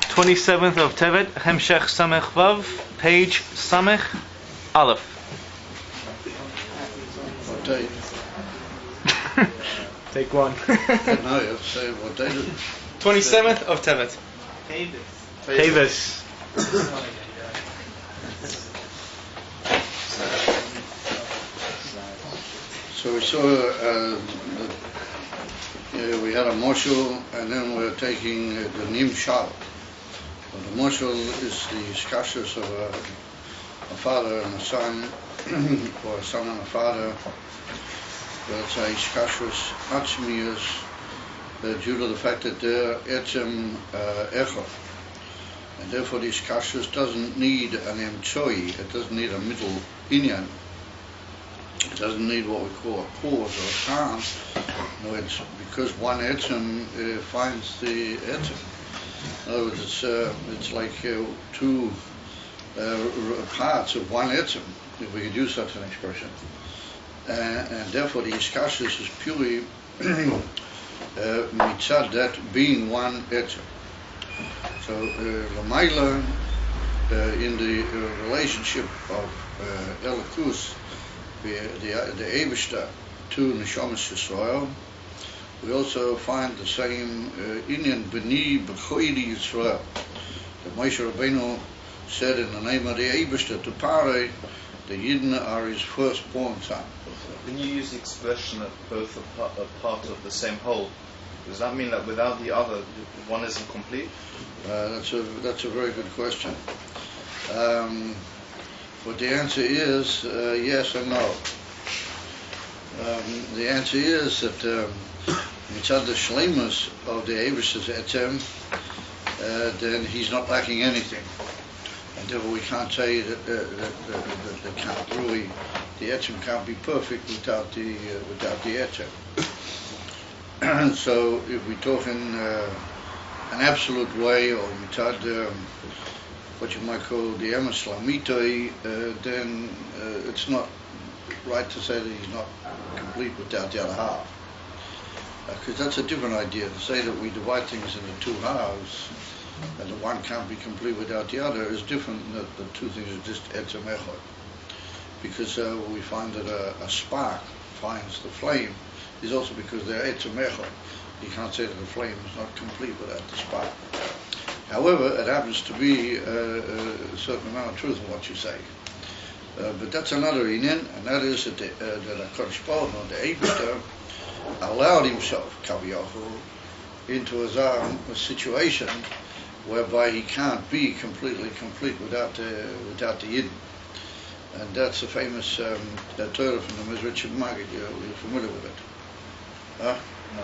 27th of Tevet, Hemshech Samech Vav, page Samech Aleph. What day? Take one. No, you have to say what day is it? 27th of Tevet. Tevet. So we saw we had a moshul, and then we're taking the nim shal. The moshul is the skashus of a father and a son, or a son and a father. That's a skashus atzmius, due to the fact that they're etzem echad. And therefore this skashus doesn't need an emtsoi, it doesn't need a middle inyan. It doesn't need what we call a cause or a time. No, it's because one etzem finds the etzem. In other words, it's like two parts of one etzem, if we could use such an expression. And therefore the iskashus is purely mitzad that being one etzem. So Lamaila, in the relationship of Elikus, the Eibishter to Neshamas Yisrael, we also find the same inyan B'ni B'choidi Yisrael. That Moshe Rabbeinu said in the name of the Eibishter to Parei, the Yidden are his firstborn son. When you use the expression that both are part of the same whole, does that mean that without the other, one isn't complete? That's a very good question. But the answer is yes and no. The answer is that mitzad the shleimus of the Eibishter's etzem, then he's not lacking anything, and therefore we can't say that they can't really, the etzem can't be perfect without the etzem. So if we talk in an absolute way, or mitzad what you might call the emes lamitoi, then it's not right to say that he's not complete without the other half. Because that's a different idea. To say that we divide things into two halves, and the one can't be complete without the other, is different than the two things are just etzem echad. Because we find that a spark finds the flame is also because they're etzem echad. You can't say that the flame is not complete without the spark. However, it happens to be a certain amount of truth in what you say. But that's another inyan, and that is that HaKadosh Baruch Hu, the Eibishter, allowed himself, Kaviyachol, into a situation whereby he can't be completely complete without the Yidden. And that's the famous Torah from the Mizrach Maggid. You're familiar with it? Huh? No.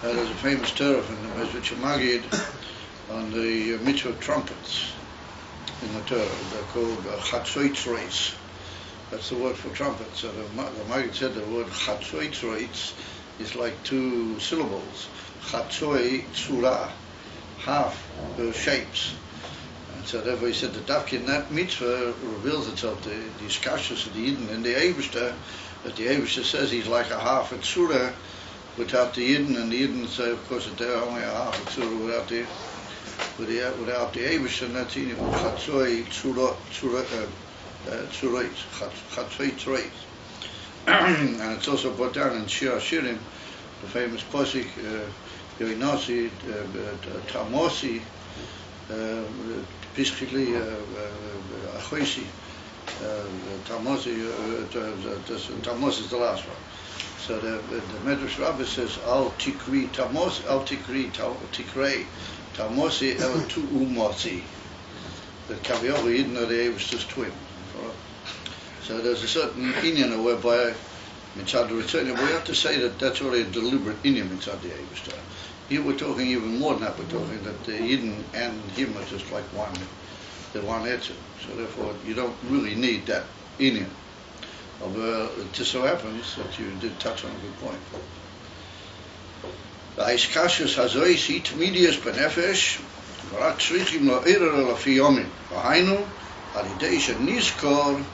There's a famous Torah from the Mizrach Maggid on the mitzvah of trumpets in the Torah. They're called chatzoitzroitz. That's the word for trumpets. So the Maggid said the word chatzoitzroitz is like two syllables. Chatzoi tzura, half shapes. And so therefore he said the dafki in that mitzvah reveals itself, the skashus of the Yidden and the Eibishter, that the Eibishter says he's like a half a tzura without the Yidden, and the Yidden say, of course, that they're only a half a tzura without the Eibishter, and that's in chatzoi tzureit. And it's also brought down in Shir Hashirim, the famous posik, Yoinosi, Tamosi, basically Achoisi, Tamosi is the last one. So the Medrash Rabbah says, Al Tikrei Tamosi El Tu'umosi. That Kaviyachol Yidden are the Eibishter's twin. So there's a certain inyan whereby mitzad return, we have to say that that's already a deliberate inyan mitzad the Eibishter. Here we're talking even more than that. We're talking that the Yidden and him are just like one, they're one etzem. So therefore you don't really need that inyan. It just so happens that you did touch on a good point. Haiskashus hazois hitmidius benefesh v'rak tzrichim lo'erer lafi yomim v'hainu al yidei shenizkor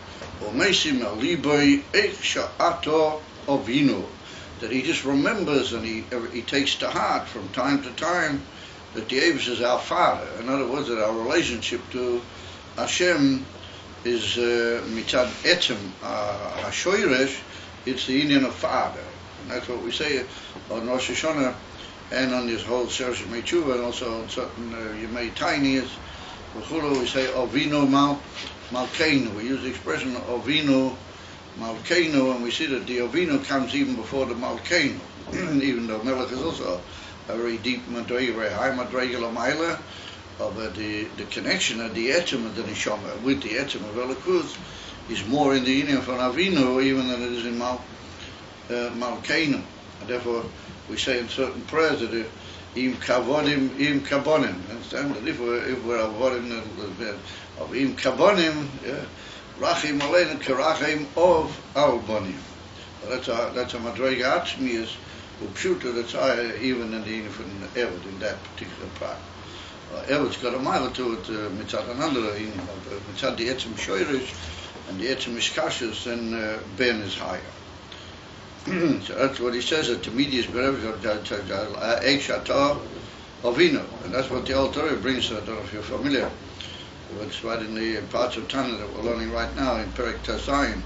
u'meisim al liboi eich sha'ato ovinu that he just remembers and he takes to heart from time to time that the Eibush is our Father. In other words, that our relationship to Hashem is mitzad etzem hashoyresh. It's the union of Father, and that's what we say on Rosh Hashanah and on this whole Sersha Mechuva, and also on certain Yemei Tainiyas. We say Avinu Malkeinu. We use the expression Avinu Malkeinu, and we see that the Avinu comes even before the Malkeinu. Even though Melech is also a very deep madrega, very high madrega l'mayla, but the connection of the etzem of the neshama with the etzem of Elokus is more in the union of an Avinu even than it is in Malkeinu. And therefore, we say in certain prayers that im kavonim, im kabonim. Understand that if we're avodim of im kabonim, rachim aleinu kerachim of our bonim. That's a madrega atzmiyas upshuta that's higher even in the union of Eved in that particular part. Eved's got a mile to it mitzad another mitzad the etzem shoyrish and the etzem iskashus, then Ben is higher. So that's what he says at the medias Eishatar Avinu, and that's what the Alter Rebbe brings. I don't know if you're familiar. It's right in the parts of Tana that we're learning right now in Perek Tazayin.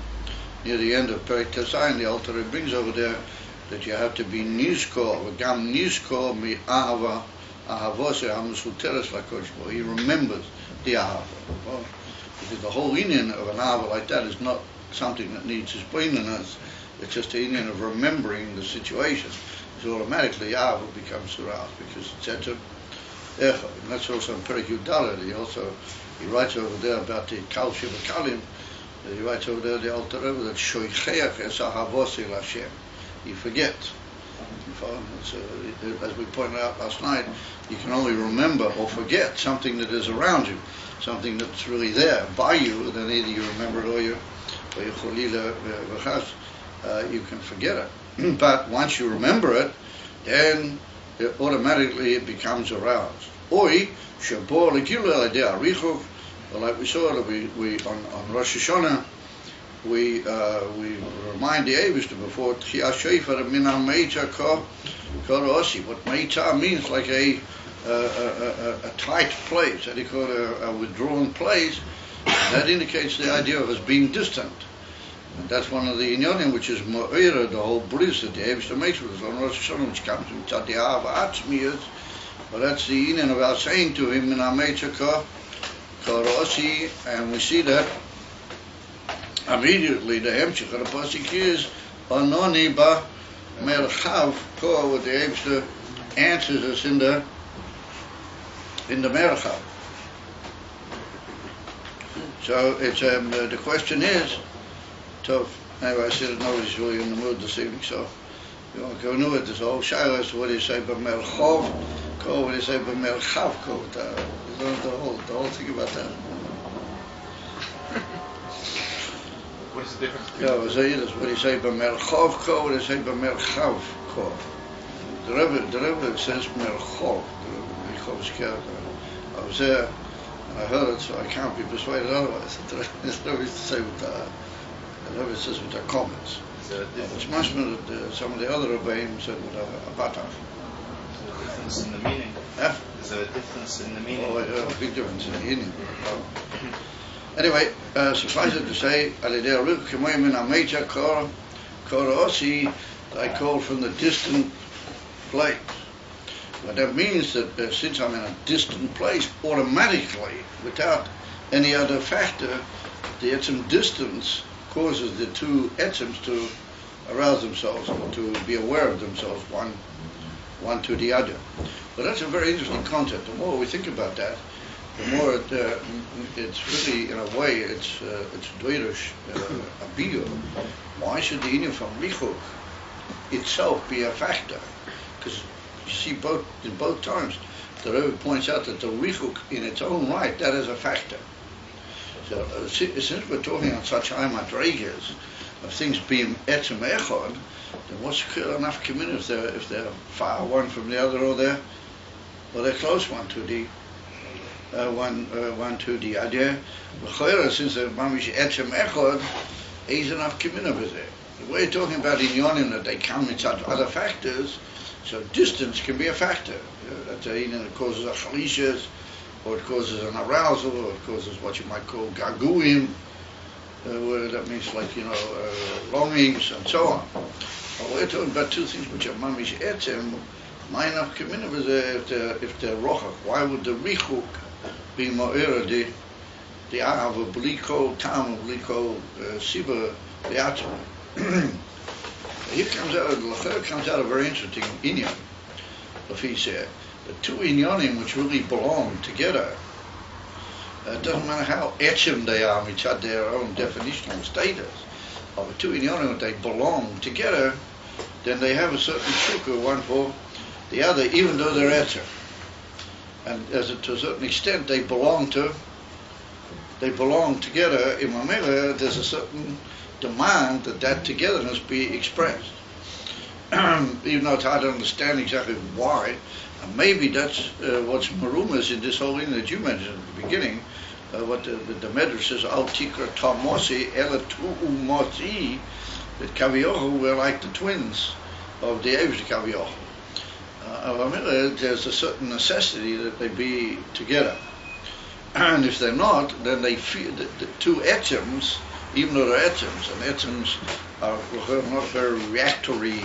Near the end of Perek Tazayin, the Alter Rebbe brings over there that you have to be nizkor, v'gam nizkor mi ahava ahavose hamusuteres lakosh bo. He remembers the ahava. Well, because the whole union of an ahava like that is not something that needs explaining us. It's just a union of remembering the situation. So automatically ahava becomes aroused because it's etzem echad. And that's also in Perek Yudalad. He writes over there about the Kal Shivakalim. He writes over there the Alter Rebbe that shoicheach es ahavose l'Hashem. You forget. As we pointed out last night, you can only remember or forget something that is around you, something that's really there by you. Then either you remember it or you cholila v'chas. You can forget it. But once you remember it, then automatically it becomes aroused. Oi shabo legila idea arichov. Like we saw that we on Rosh Hashanah. We remind the Eibush before Tchiyah Shofar min ha-meita korosi. What meita means, like a tight place, that he called a withdrawn place. That indicates the idea of us being distant. And that's one of the inyonim, which is mo'ira, the whole bris that the Eibush makes with us on Rosh Hashanah, which comes from tzad the ahava atzmiyas. But that's the inyan of our saying to him min ha-meita korosi, and we see that immediately the hemshich of the pasuk is anoni ba merchav ko, what the Eibush answers us in the merchav. So it's the question is, tough. Anyway, I said nobody's really in the mood this evening, so you want to go into it. This whole shaila is what do you say ba merchav ko, what do you say ba merchav ko? The whole thing about that. What is the difference? What do you say b'merchov ko? What do you say b'merchav ko? The Rebbe says merchov. The Rebbe I was there and I heard it, so I can't be persuaded otherwise. The Rebbe says with the comments. It's much more that some of the other Rebbeim said with a batach. Is there a difference in the meaning? Is there a difference in the meaning? Oh, a big difference in the meaning. Anyway, suffice it to say, I call from the distant place. But that means that since I'm in a distant place, automatically, without any other factor, the etzem distance causes the two etzems to arouse themselves or to be aware of themselves, one to the other. But that's a very interesting concept. The more we think about that, the more it's really, in a way, it's doirish a biur. Why should the union from richuk itself be a factor? Because you see, in both times, the Rebbe points out that the richuk in its own right, that is a factor. So since we're talking on such high madregas of things being etzem echad, then what's clear enough community if they're far one from the other, or they're close one to the one to the other. Since the mamish etzem echad, is enough community there. we're talking about inyonim that they come with other factors, so distance can be a factor. That's that causes a chalishas, or it causes an arousal, or it causes what you might call gaguim, where that means longings and so on. But we're talking about two things which are mamish etzem. Mine community was if they're rochach, why would the richuk be mo'era the ahava bliko tam bliko siba the atzma? Here comes out a very interesting inyan. If he said the two inyanim which really belong together, it doesn't matter how etchem they are, which had their own definitional status. Of the two inyanim, they belong together, then they have a certain shukah one for the other, even though they're etchem. And to a certain extent, they belong together. In Mamela, there's a certain demand that togetherness be expressed. Even though it's hard to understand exactly why, and maybe that's what's marumas in this whole thing that you mentioned at the beginning, what the Medrash says, Al Tikra Tamosi Ela Tu'umosi, that Kaviyohu were like the twins of the Avish Kaviyohu. There's a certain necessity that they be together. And if they're not, then they feel the two etchems, even though they're etchems, and etchems are not very reactory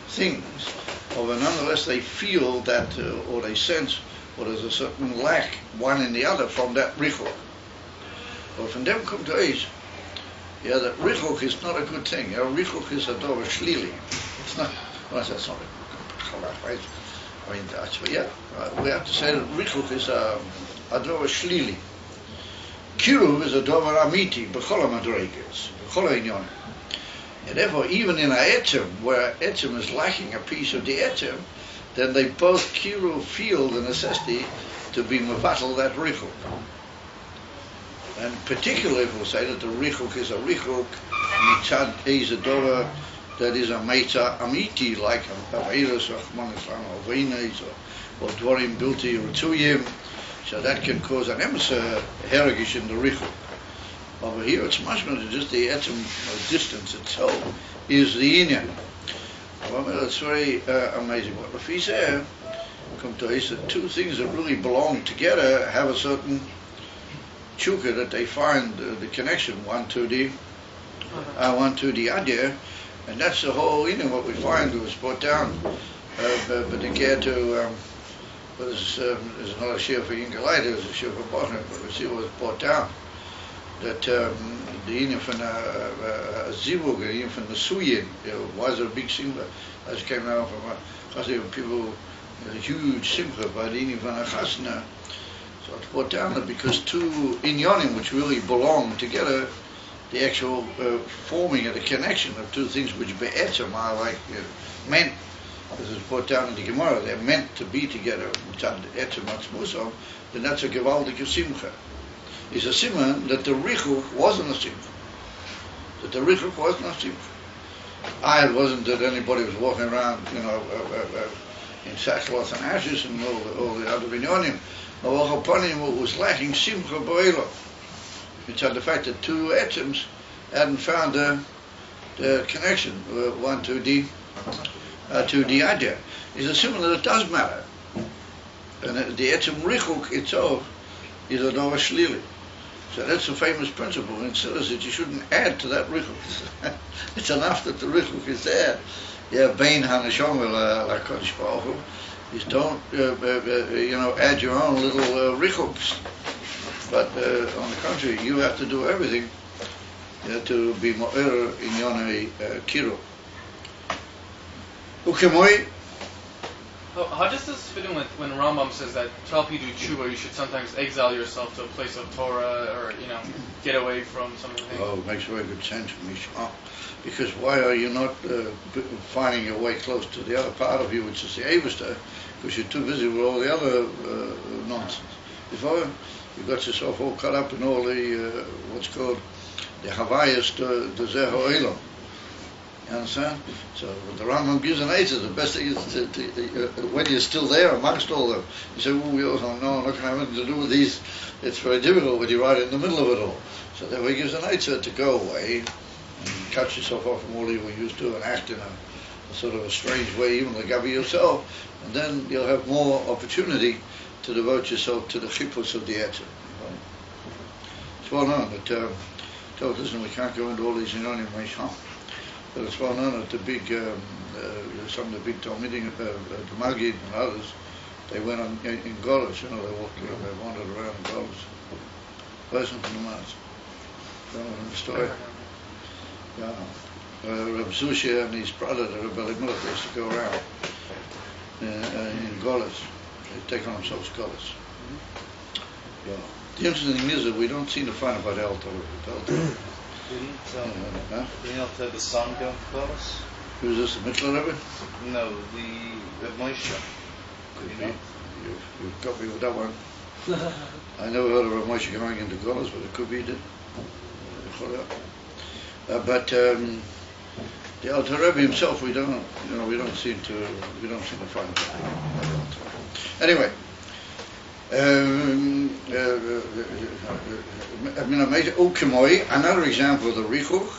things, but nonetheless they feel that, or they sense, or there's a certain lack, one in the other, from that richuk. Well, from them come to age, that richuk is not a good thing. Richuk is a dover shlili. It's not, well, that's not a right? I mean, but we have to say that richuk is a dover shlili. Kiruv is a dover amiti, b'chol madreiges, b'chol inyonim. And therefore, even in a etzem, where etzem is lacking a piece of the etzem, then they both feel the necessity to be mevatel that richuk. And particularly if we'll say that the richuk is a richuk, mitzad is a dover that is a meitza amiti, like a virus or veines or dvorim bilti rituyim, so that can cause an emissary herigish in the richuk. Over here, it's much more than just the etzem distance itself is the inyan. It's very amazing. What Rafi said, come to us, that two things that really belong together have a certain chukka that they find the connection one to the idea, and that's the whole inyan. What we find was brought down, but they care to. There's another share for Yinkalai, there's a share for Bosnia, but we see what was brought down. That the inyan from Zivug, the inyan from the Suyin, was a big simcha. As came down from people, a huge simcha by the inyan from Chasna. So it's brought down that because two inyanim which really belong together, the actual forming of the connection of two things which be'etzem are like meant. This is brought down in the Gemara. They're meant to be together. Then that's a gewaldige simcha. It's a simcha that the richuk wasn't a simcha. That the richuk wasn't a simcha. It wasn't that anybody was walking around, in sackcloth and ashes and all the other binyonim. What was lacking simcha b'oilo. It's the fact that two etzems hadn't found the connection, one to the idea. It's a simcha that it does matter. And the etzem richuk itself is a dover shlili. So that's a famous principle in Siddhis, that you shouldn't add to that richuk. It's enough that the richuk is there. Bein hanashom like Kodesh Baruch Hu. Just don't, add your own little richuks. But on the contrary, you have to do everything to be mo'er in yonei kiru. Ukemoi. How does this fit in with when Rambam says that to help you do tshuva, you should sometimes exile yourself to a place of Torah, or get away from some of the things? Oh, it makes very good sense, Mishma. Because why are you not finding your way close to the other part of you, which is the Avesta? Because you're too busy with all the other nonsense. Before you got yourself all caught up in all the what's called the Havayas to Zeh Ha'olam. You understand? So the Rambam gives an answer. The best thing is to when you're still there amongst all them, you say, "Oh, we also no, I'm not going to have anything to do with these." It's very difficult when you're right in the middle of it all. So then he gives an answer to go away and cut yourself off from all evil you used to and act in a sort of a strange way, even Gabi yourself, and then you'll have more opportunity to devote yourself to the chippus of the Etzer. It's well known that, listen, we can't go into all these Inonim, but it's well known that the big, some of the big Talmudim, the Magid and others, they went on in Golos, they walked around, they wandered around in Golos. Person from the Mars. Don't know the story. Yeah. Reb Zushia and his brother, the Reb Elimelech, they used to go around in Golos. They take on themselves Golos. Yeah. The interesting thing is that we don't seem to find about El Torah. Didn't the son go to Golos? Who's this, the Mitzvah Rebbe? No, the Moshe. You've got me with that one. I never heard of Rav Moshe going into Golos, but it could be he did. But the Alter Rebbe himself, we don't seem to find it. Anyway, another example of the Richuch,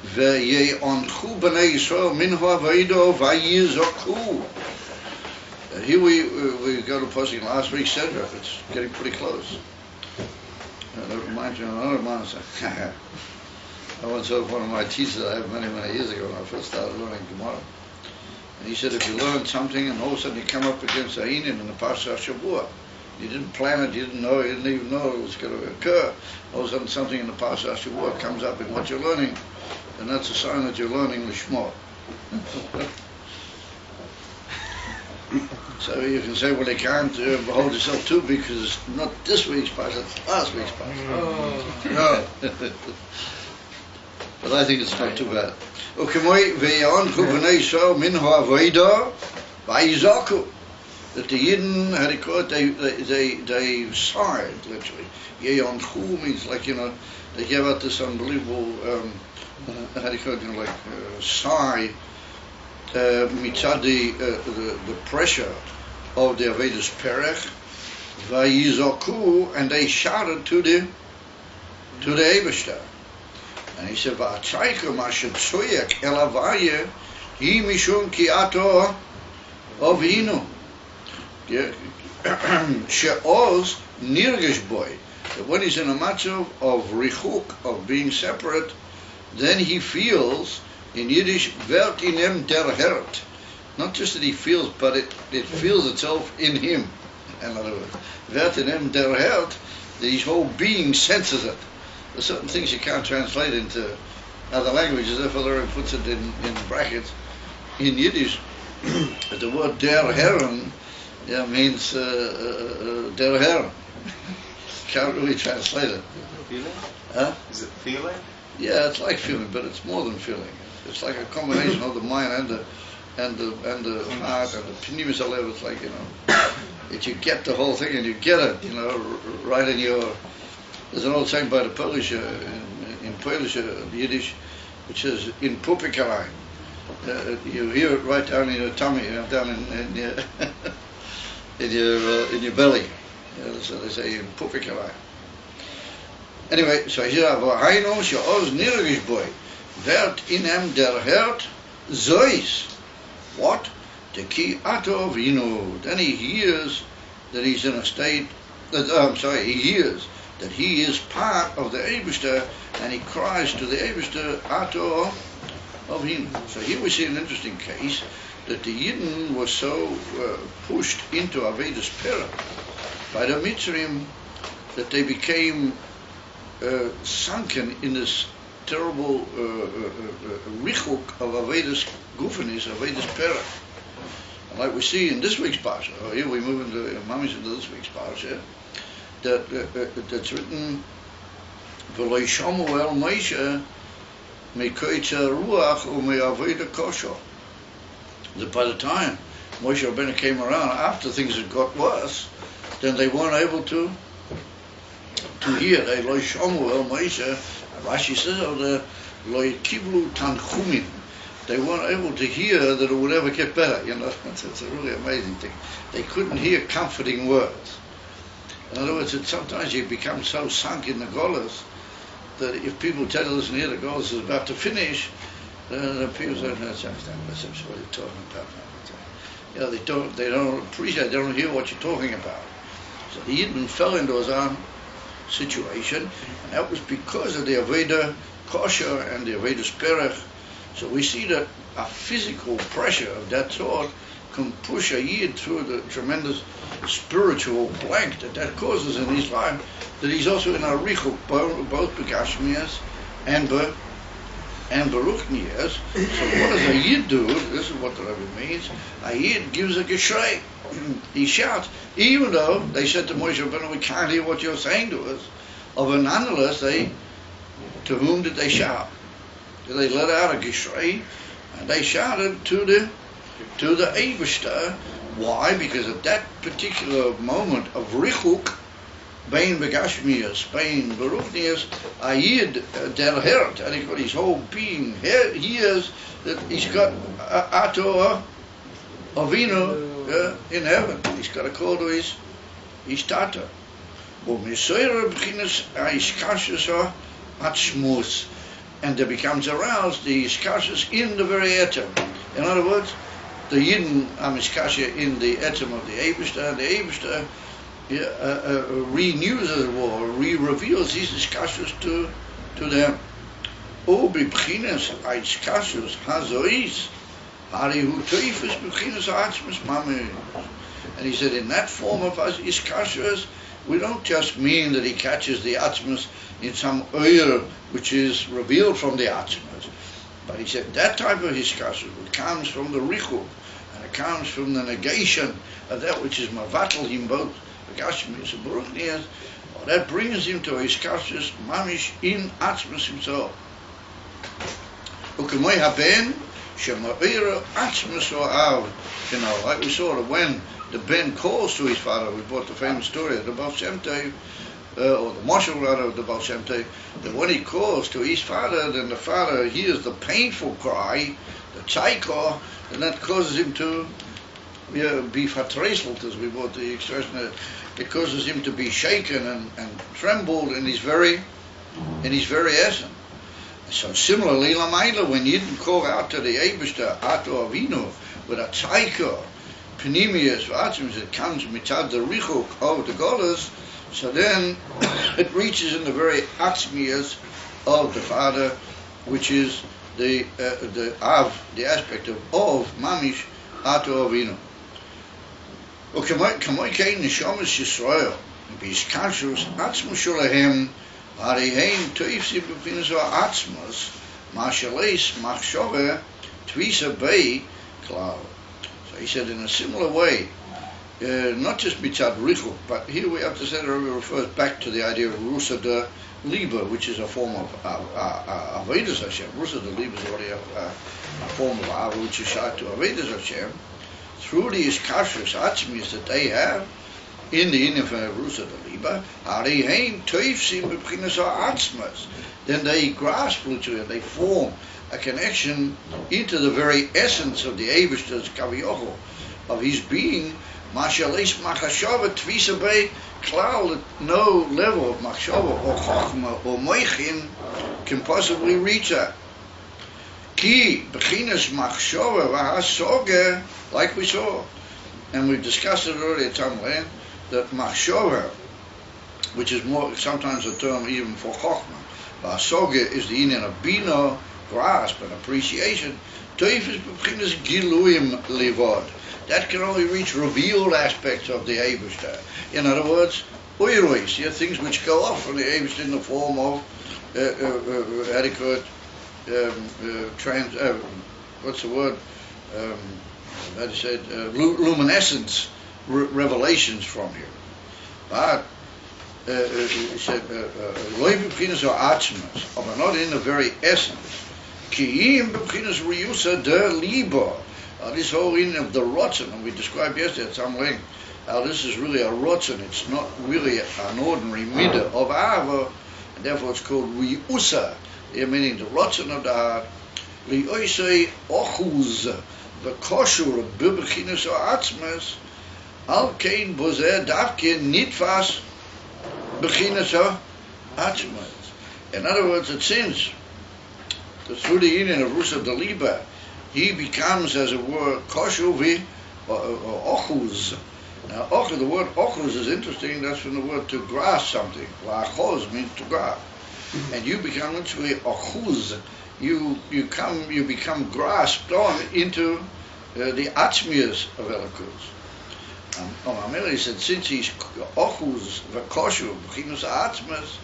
ve'ye'onchu b'nei Yisrael min ha'aveido va'yizokhu. Here we go to posting last week's Sedra. It's getting pretty close. That reminds me of another man. I once heard one of my teachers I had many years ago when I first started learning Gemara. And he said, if you learn something and all of a sudden you come up against a Einim in the Parsha Shavua, you didn't plan it, you didn't even know it was going to occur. All of a sudden something in the Parsha Shavua comes up in what you're learning, and that's a sign that you're learning Lishma. So you can say, well, you can't hold yourself too because it's not this week's Parsha, it's last week's Parsha. No. But I think it's not too bad. That the Yidden had it called, they sighed, literally. Ye'onchu means like, they gave out this unbelievable, sigh, mitzad the pressure of the Avedus Perech, vayizoku, and they shouted to the Eibishter. And he said, "Va'atzayka mashet tzoyek elavaye hi mishum ki'ato ovinu." She'oz nirgesh boy. That when he's in a matzav of richuk, of being separate, then he feels, in Yiddish, vert inem der hert. Not just that he feels, but it feels itself in him. In other words, vert inem der hert, that his whole being senses it. There's certain things you can't translate into other languages, therefore the Rebbe puts it in brackets. In Yiddish, the word der Herren means der Herren. Can't really translate it. Feeling? Huh? Is it feeling? Yeah, it's like feeling, but it's more than feeling. It's like a combination of the mind and the heart and the pnimis alev. It's like, that you get the whole thing and you get it, right in your. There's an old saying by the Polish, in Polish, Yiddish, which says, in Pupikalai. You hear it right down in your tummy, down in your belly. So they say in Pupikalai. Anyway, so he said, "V'hainu she'oz nirgish boy, vert inem der hert zois." What? The ki ato v'inu. Then he hears that he's in a state. He hears that he is part of the Eibishter, and he cries to the Eibishter, Ato of him. So here we see an interesting case, that the Yidden was so pushed into Avedus Perah by the Mitzrim, that they became sunken in this terrible richuk of Avedus Gufanis, Avedus Perah. And like we see in this week's Parsha, here we move into this week's Parsha, that's written, "V'lo yishamu el Moshe mekoitzer ruach u'me'aveda kosher." That by the time Moshe Rabbeinu came around, after things had got worse, then they weren't able to hear. They lo yishamu el Moshe. Rashi says, "Lo yikiblu tanchumin." They weren't able to hear that it would ever get better. It's a really amazing thing. They couldn't hear comforting words. In other words, sometimes you become so sunk in the Golas that if people tell you, listen here, the Golas is about to finish, The people say, that's what you're talking about. You know, they don't appreciate, they don't hear what you're talking about. So the Yidden fell into his own situation, and that was because of the Aveda kosher and the Aveda sperech. So we see that a physical pressure of that sort can push a Yid through the tremendous spiritual blank that causes in his life, that he's also in a richuk, both begashmias and beruchnias. So what does a Yid do? This is what the Rebbe means. A Yid gives a geshrei. He shouts, even though they said to Moshe Rabbeinu, we can't hear what you're saying to us. But nonetheless, to whom did they shout? They let out a geshrei, and they shouted to the Eibishter. Why? Because at that particular moment of richuk, bein begashmias, bein beruchnias, a Yid der hert, and he got his whole being hears that he's got Ato Avinu in heaven. He's got a call to his Tata. And there becomes aroused the iskashus in the very etem. In other words, the Yidden amiskasha in the etem of the Eibishter, and the Eibishter renews as well, re-reveals these iskashus to them. O b'bchinas iskashus hazois, harihu teifus b'bchinas atzmus mamish. And he said, in that form of iskashus, we don't just mean that he catches the atzmus in some oil which is revealed from the atzmus, but he said that type of iskashus, it comes from the richuk, and it comes from the negation of that which is mavatal him both begashmius and beruchnias, that brings him to iskashus mamish in atzmus himself. Ukemoi haben shema'ira atzmus o'av. You know, like we saw that when the Ben calls to his father, we brought the famous story of the Baal Shem Tov, or the Marshal rather of the Baal Shem Tov, that when he calls to his father, then the father hears the painful cry, the tzayko, and that causes him to be fatreselt, as we brought the expression. It causes him to be shaken and trembled in his very essence. So similarly, Lamaila, when you didn't call out to the Eibishter, Ato Avinu, with a tzayko, Penimius Vatzim, it comes mitad the richuk of the Golas, so then it reaches in the very atzmias of the father, which is the aspect of mamish Ato Avinu. Kamoi kein nishamas Yisrael, b'iskashus atzmus shulahem, hariheim toifsim b'finas atzmus, mashaleis machshove tvisa bei klal. He said in a similar way, not just mitzad richuk, but here we have to say that it refers back to the idea of rusa de liba, which is a form of avodas Hashem. Rusa de liba is already a form of avodah which is shot to avodas Hashem. Through the iskashus atzmis that they have in the inner of rusa de liba, hariheim toifsim b'bchinas ha'atzmas. Then they grasp literally and they form a connection into the very essence of the Eibishter's Kaviyachol, of his being, Mashaleis Machashava Tvisa Bei Klal, that no level of Machshava or Chochma or Moichin can possibly reach that. Ki Bechinas Machshava Vahasoge, like we saw, and we've discussed it already at some length, that Machshava, which is more sometimes a term even for Chochma, Vahasoge is the union of Bino, grasp and appreciation. Tevet b'chinas giluyim livod. That can only reach revealed aspects of the Eibishter. In other words, oirois, things which go off from the Eibishter in the form of adequate what's the word? That is said, luminescence revelations from you. But he said, loy b'chinas or atzmas, but not in the very essence. Ki'im b'chinas riyusa de liba. This whole in of the rotzen, and we described yesterday at some length how this is really a rotzen. It's not really an ordinary midah of ava, and therefore it's called riyusa, meaning the rotzen of the heart. Li'oisei ochuz v'koshur b'chinas ha'atzmas al kein bozeh davke nitfas b'chinas ha'atzmas. In other words, it seems through the union of Rusa Deliba, he becomes, as it were, koshuvi or ochuz. Now, the word ochuz is interesting. That's from the word to grasp something. La'achos means to grasp, and you become literally ochuz. You become grasped on into the atzmius of Elikus. He said, since he's ochuz v'koshu b'chinas atzmius,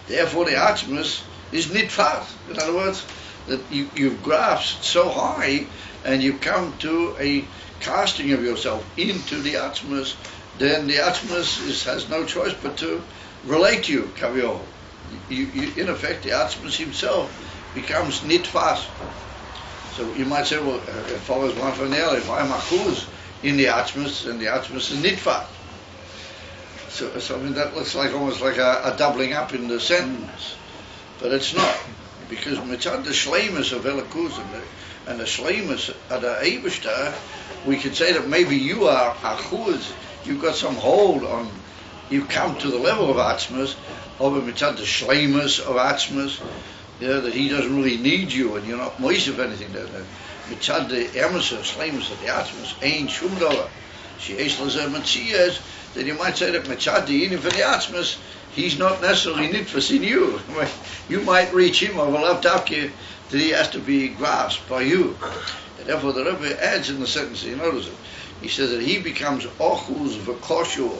therefore the atzmius is nitfas. In other words, that you've grasped so high, and you come to a casting of yourself into the atzmius, then the atzmius has no choice but to relate to you, kaviyol. In effect, the atzmius himself becomes nitfas. So you might say, well, it follows one from the other. If I'm achuz in the atzmius, then the atzmius is nitfas. So I mean, that looks like almost like a doubling up in the sentence, but it's not, because mitzad the shleimus of Elikus and the shleimus of the Eibishter, we could say that maybe you are achuz, you've got some hold on, you come to the level of atzmius, over mitzad the shleimus of atzmius, that he doesn't really need you, and you're not moist of anything. Mitzad the emes of shleimus of the atzmius ain't shum dover. She is lazer matzias. Then you might say that mitzad the inim for the atzmius, he's not necessarily nitfas in you. You might reach him over lav davke that he has to be grasped by you. And therefore the Rebbe adds in the sentence, you notice it, he says that he becomes ochuz v'koshu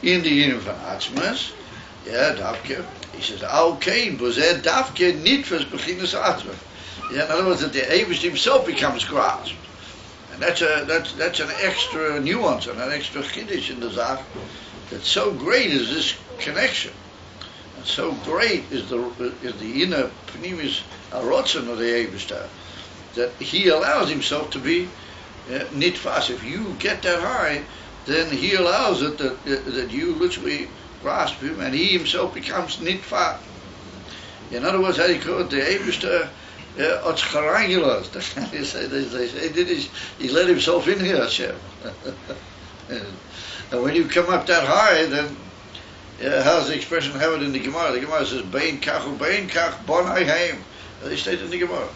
in the inim for atzmius. Yeah, davke. He says, okay, b'zeh davke nitfas b'chinas atzmius. In other words, that the Eivish himself becomes grasped. And that's an extra nuance and an extra chiddush in the Zach. That so great is this connection, and so great is the inner pnimis arotzen of the Eibishter, that he allows himself to be nitfas. If you get that high, then he allows it that you literally grasp him, and he himself becomes nitfas. In other words, how do you call it? The Eibishter they say he let himself in here, Hashem. And when you come up that high, then how's the expression have it in the Gemara? The Gemara says, Bein kach bonai heim. They state in the Gemara.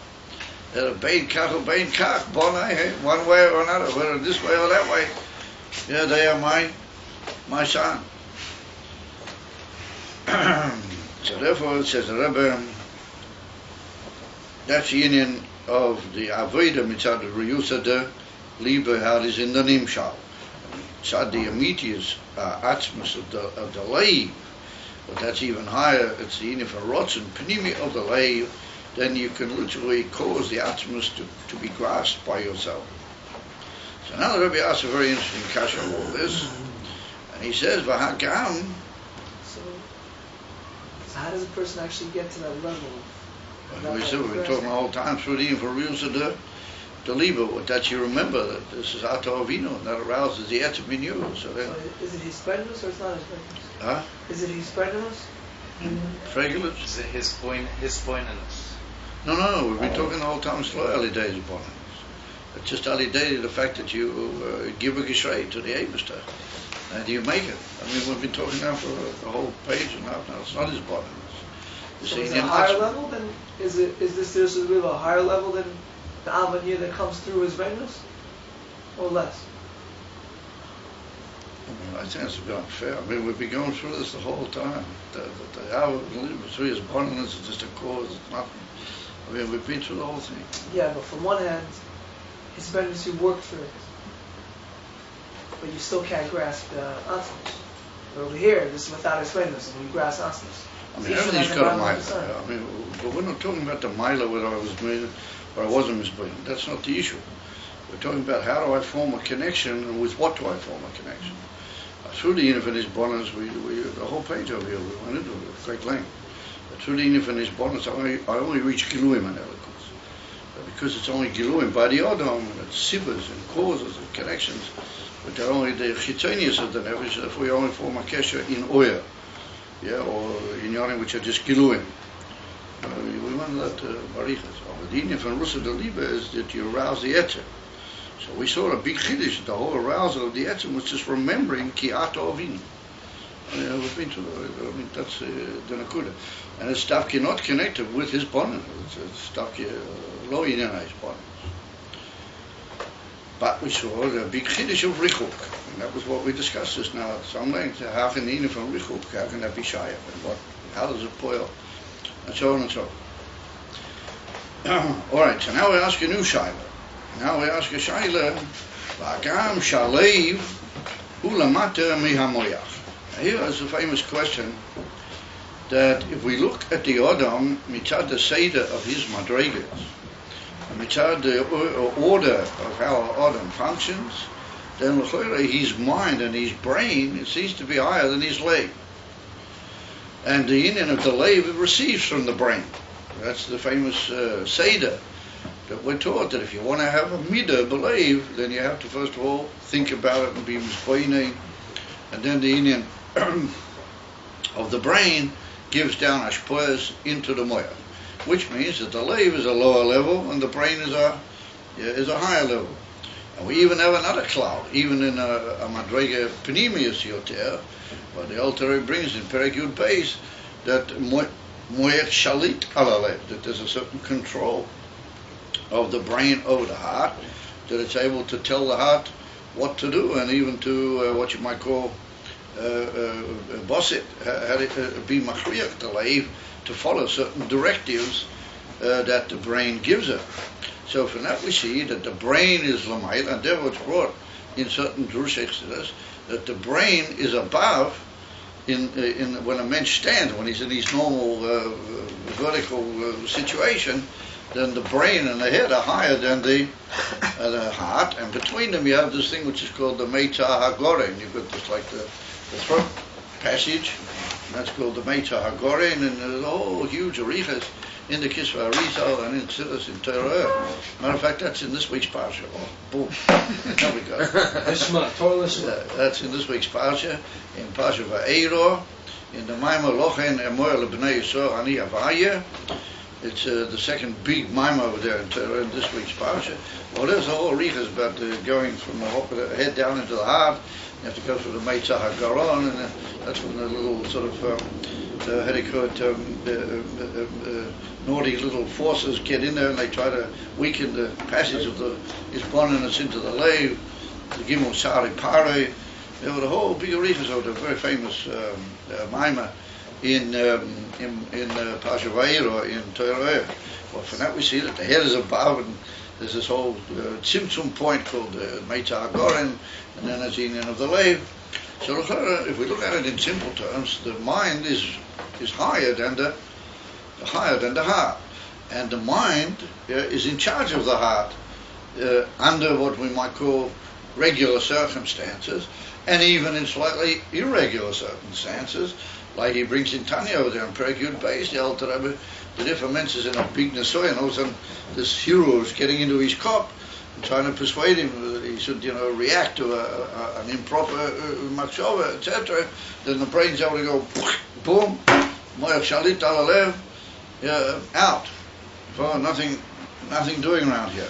Bein kach bonai heim. One way or another, whether this way or that way. Yeah, they are my son. So therefore it says, the Rebbe, that's the union of the Avodah mitzad the Reyusa de Liebe, how it is in the Nimshal. Mitzad the Amitius Atzmus of the Leiv, but that's even higher, it's the union for Rotzen, Pnimi of the Leiv, then you can literally cause the Atzmus to be grasped by yourself. So now the Rebbe asks a very interesting kasha of all this, and he says, V'hagam. So how does a person actually get to that level? We said we've been talking the whole time through the information of the Liebe, that you remember that this is Ato Avinu, and that arouses the Etzim in you. So then, is it his prejudice or it's not his prejudice? Huh? Is it his prejudice? Prejudice? Is it his pointedness? No, we've been talking the whole time slow early days of Bonus. It's just early days the fact that you give a geshrei to the Eibishter, and you make it. I mean, we've been talking now for a whole page and a half now. It's not his Bonus. So is it a higher level than, is this really a higher level than the Avanya that comes through his Venus? Or less? I think it's a bit unfair. I mean, we've been going through this the whole time. The hour through his abundance is just a cause, it's nothing. I mean, we've been through the whole thing. Yeah, but from one hand, his Venus, you worked for it. But you still can't grasp the Atmos. Over here, this is without his Venus, and you grasp Atmos. I mean, everything's got a mila. I mean, but we're not talking about the mila whether I was made or I wasn't misbehaving. That's not the issue. We're talking about how do I form a connection and with what do I form a connection. Through the infinite bonus, the whole page over here, we went into it at great length. But through the infinite bonus, I only reach Giluim and Elikos. Because it's only Giluim by the Adam, and it's Sivas and causes and connections, but they're only the Chitonius of the Nefesh, therefore you only form a Kesher in Oya. Yeah, or in Yonim, which are just Giluim. We want that Barichas. But the Indian from Rusa de Liebe is that you arouse the Etzer. So we saw a big chiddush. The whole arousal of the Etzim was just remembering Ki Ato Avinu. we've been to, that's the Nakuda. And it's stuff not connected with his bonnet. It's stuff low unionized bonnet. But we saw the big Chiddush of Richuk, and that was what we discussed just now at some length. How can the from Richuk, how can that be Shayach, and how does it boil, and so on and so on. Alright, so now we ask a new Shaila. Now we ask a Shaila, V'agam Shalev Ulamata Mihamoyach. Here is a famous question that if we look at the Adam, mitzad the Seder of his Madregas, mitzad the order of how Adam functions, then his mind and his brain, it seems to be higher than his leg. And the union of the leg receives from the brain. That's the famous Seder that we're taught that if you want to have a midah believe, then you have to first of all think about it and be mispoining, and then the union of the brain gives down ashpoas into the moya, which means that the leiv is a lower level and the brain is a higher level. And we even have another cloud, even in a madrega penimius yoter, where the Alter Rebbe brings in Perek Yud Beis that moyach shalit ala lev, that there's a certain control of the brain over the heart, that it's able to tell the heart what to do, and even to what you might call boss it, be machriach the leiv to follow certain directives that the brain gives it. So from that we see that the brain is lamayl, and there was brought in certain drush that the brain is above in when a man stands, when he's in his normal vertical situation, then the brain and the head are higher than the heart, and between them you have this thing which is called the Meitzah HaGoren. You've got this like the throat passage, and that's called the Meitzah HaGoren, and there's a whole huge arichas in the Kisva Arizal and in Siddur in Torah. Matter of fact, that's in this week's parsha. Oh, boom! There we go. That's in this week's parsha, in Parsha Va'eiro, in the Maimah Lochen Emoel B'nei Yisrael Ani Avaya. It's the second big Maimah over there in Torah in this week's parsha. Well, there's a whole arichas about going from the head down into the heart. You have to go through the Meitzah HaGaron, and that's when the little sort of how do you call it, naughty little forces get in there and they try to weaken the passage of the Isboninus into the Lev, the Gimel Sari Pare. There were the whole big arichas of the very famous Maimah in Parsha Va'eiro in Torah. Well, from that we see that the head is above, and there's this whole Tzimtzum point called Meitzah HaGoren, and then there's the union of the Lev. So if we look at it in simple terms, the mind is higher than the heart, and the mind is in charge of the heart under what we might call regular circumstances, and even in slightly irregular circumstances, like he brings in Tanya over there in Perek Yud Beis, the Alter Rebbe, that if a mensch is in a big nesoy and all of a sudden this hero is getting into his cup and trying to persuade him that he should, react to an improper machshava, etc., then the brain's able to go boom, moyach shalit ala lev, out. So nothing doing around here.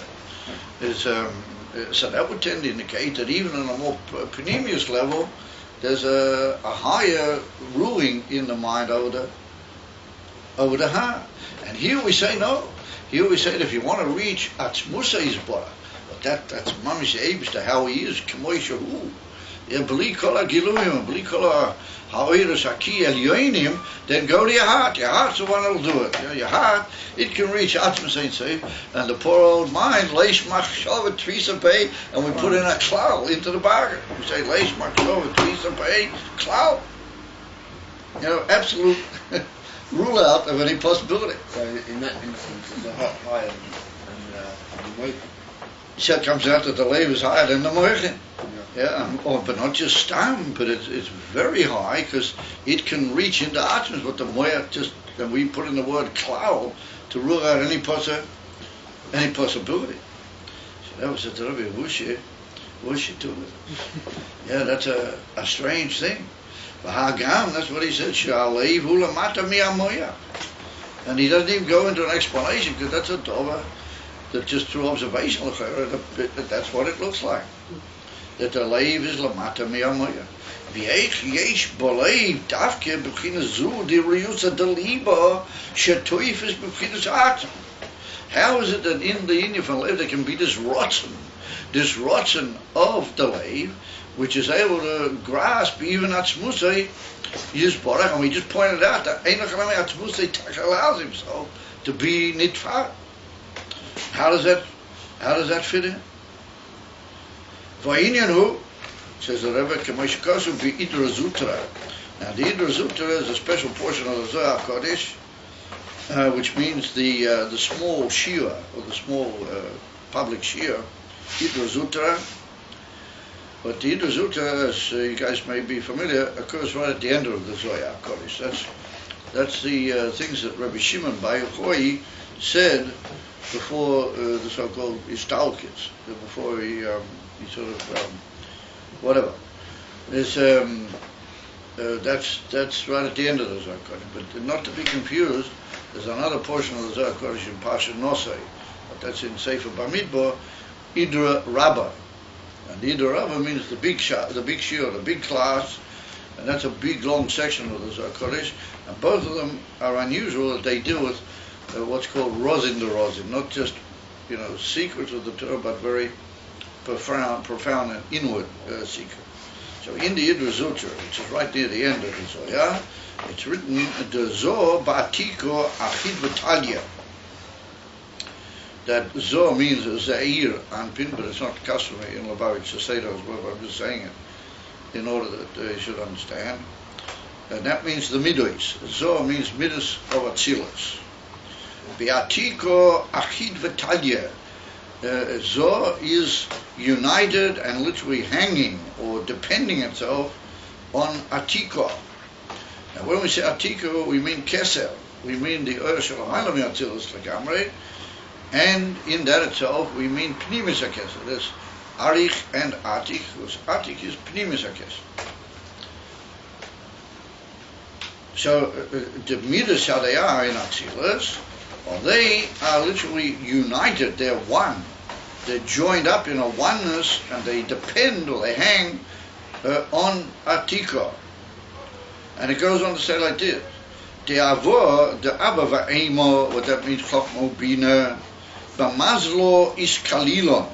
So that would tend to indicate that even on a more penimius level, there's a higher ruling in the mind over the heart. And here we say no. Here we say that if you want to reach Atzmusa Yisborach, but that's Mamish Eibishter, how he is, K'moi Shehu. B'li kol ha'giluyim, b'li kol ha'oirus ha'ki elyoinim, then go to your heart. Your heart's the one that'll do it. Your heart, it can reach Atzmus Ein Sof, and the poor old mind, leish machshava tvisa pei, and we put in a klal into the bargain. We say leish machshava tvisa pei, klal. Absolute rule out of any possibility. So in that instance, it's a heart higher and weight. So it comes out that the lev is higher than the moichin. But not just stam, but it's very high because it can reach into atmas. But the moya and we put in the word klal to rule out any possibility. So that was a Rabbi Wushi to it. Yeah, that's a strange thing. V'hagam, that's what he said. Sha'alev ulamata mi'amoya, and he doesn't even go into an explanation because that's a dova that just through observation, that's what it looks like. That the leiv is lamata mi'amoya. ואיך יש בלב דווקא בבחינה זו דריוס הדליבה שטויפס בבחינת האטם. How is it that in the Inyan van Lev there can be this rotzen of the Lev, which is able to grasp even Atzmusay Yisborach, and we just pointed out that Ein Achalami Atzmusay allows himself to be nitfar. How does that fit in? Va'inyan hu, says the Rebbe, Kamashikasu be Idra Zutra. Now the Idra Zutra is a special portion of the Zohar Kodesh, which means the small shiur, or the small public shiur, Idra Zutra. But the Idra Zutra, as you guys may be familiar, occurs right at the end of the Zohar Kodesh. That's the things that Rabbi Shimon Bar Yochai said before the so-called Istalkis, before he sort of whatever. There's that's right at the end of the Zohar Kodesh. But not to be confused, there's another portion of the Zohar Kodesh in Pasha Nosei, but that's in Sefer Bamidbar, Idra Rabbah. And the Idra Rabbah means the big shiur, the big class, and that's a big long section of the Zohar Kodesh. And both of them are unusual that they deal with what's called Rosin de Rosin, not just secrets of the Torah, but very profound and inward secret. So in the Idra Zutra, which is right near the end of the Zohar, it's written the Zohar Ba'atiko Achid V'Talia. That Zohar means Zair Anpin, but it's not customary in Lubavitch to say those words. I'm just saying it in order that they should understand. And that means the Midos. Zohar means Midos of Atzilus. Ba'atiko Achid V'Talia. Zohar is united and literally hanging or depending itself on Atiko. Now when we say Atiko, we mean Keser. We mean the Ur Shel Ha'olam Yatzilus L'gamrei, and in that itself we mean Pnimis HaKeser. There's Arich and Atik, because Atik is Pnimis HaKeser. So the Midas how they are in Atzilus, well, they are literally united, they're one. They're joined up in a oneness, and they depend or they hang on Atiko. And it goes on to say like this: the Avor, the Abba Va'emo, what that means, Chokmo Bina, B'mazlo is Kalilon.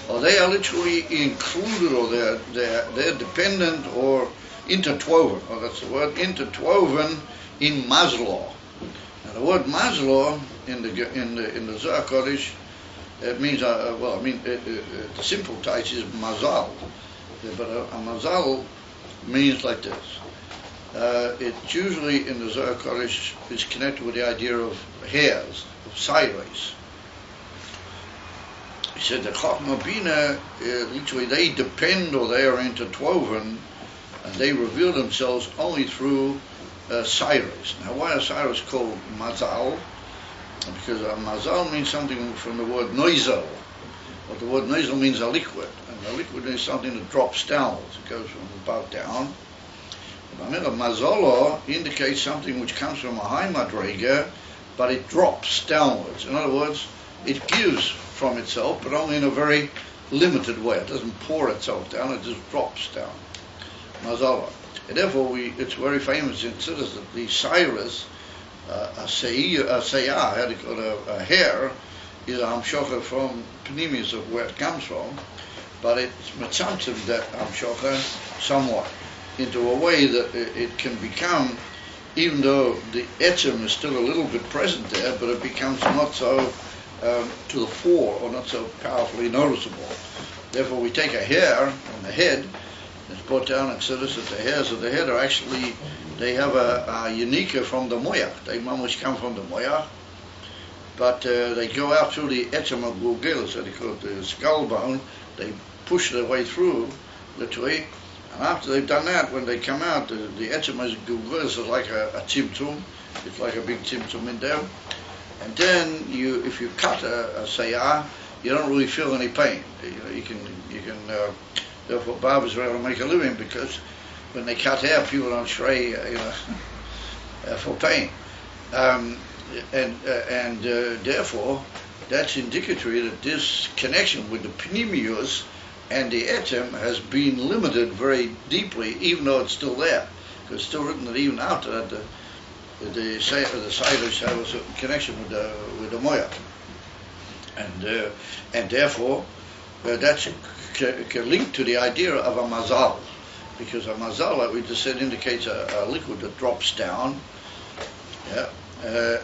Or they are literally included, or they're dependent or interwoven. Or that's the word, interwoven in Mazlo. Now the word Mazlo in the Zohar Kodesh, it means, the simple type is mazal, but a mazal means like this. It usually in the Zohar Kodesh is connected with the idea of hairs, of sideways. He said the Chachma Bina, literally they depend or they are interwoven, and they reveal themselves only through sideways. Now why are sideways called mazal? Because mazal means something from the word noisel. But the word noisel means a liquid, and the liquid is something that drops downwards. It goes from above down. Mazolo indicates something which comes from a high madrega, but it drops downwards. In other words, it gives from itself, but only in a very limited way. It doesn't pour itself down, it just drops down. Mazolo. And therefore, it's very famous in Siddur that the Cyrus, a hair, is a hamshocha from Pnimis of where it comes from, but it's mitzamtzim that hamshocha somewhat into a way that it can become, even though the etzem is still a little bit present there, but it becomes not so to the fore or not so powerfully noticeable. Therefore, we take a hair on the head. It's brought down and said that the hairs of the head are actually, they have a unika from the moyach. They almost come from the moyach, but they go out through the etzem of gulgel, so they call it the skull bone. They push their way through literally, and after they've done that, when they come out, the etzem is gulgel, is like a tzimtzum. It's like a big tzimtzum in there. And then if you cut a sayah, you don't really feel any pain. You can. Therefore, barbers are able to make a living because when they cut hair, people don't shrey, for pain, and therefore, that's indicatory that this connection with the pnimius and the etzem has been limited very deeply, even though it's still there. Because it's still written that even after that, the Siders have a certain connection with the Moya, and therefore that's linked to the idea of a mazal, because a mazal, like we just said, indicates a liquid that drops down. Yeah,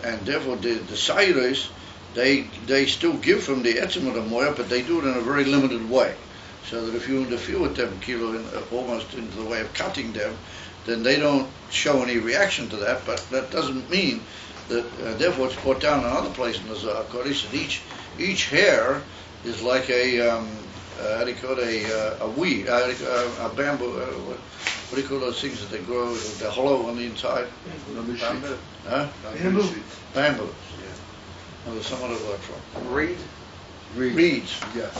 and therefore the Siders, they still give from the etzem of the Moya, but they do it in a very limited way. So that if you interfere with them, almost into the way of cutting them, then they don't show any reaction to that. But that doesn't mean that. Therefore, it's brought down another place in the Zohar Kodesh that each hair is like a how do you call it, a weed, a bamboo. What do you call those things that they grow? They're hollow on the inside. Bamboo. Huh? Bamboo. Bamboo. Yeah. There's some other word for it. Reed. Reeds. Yeah.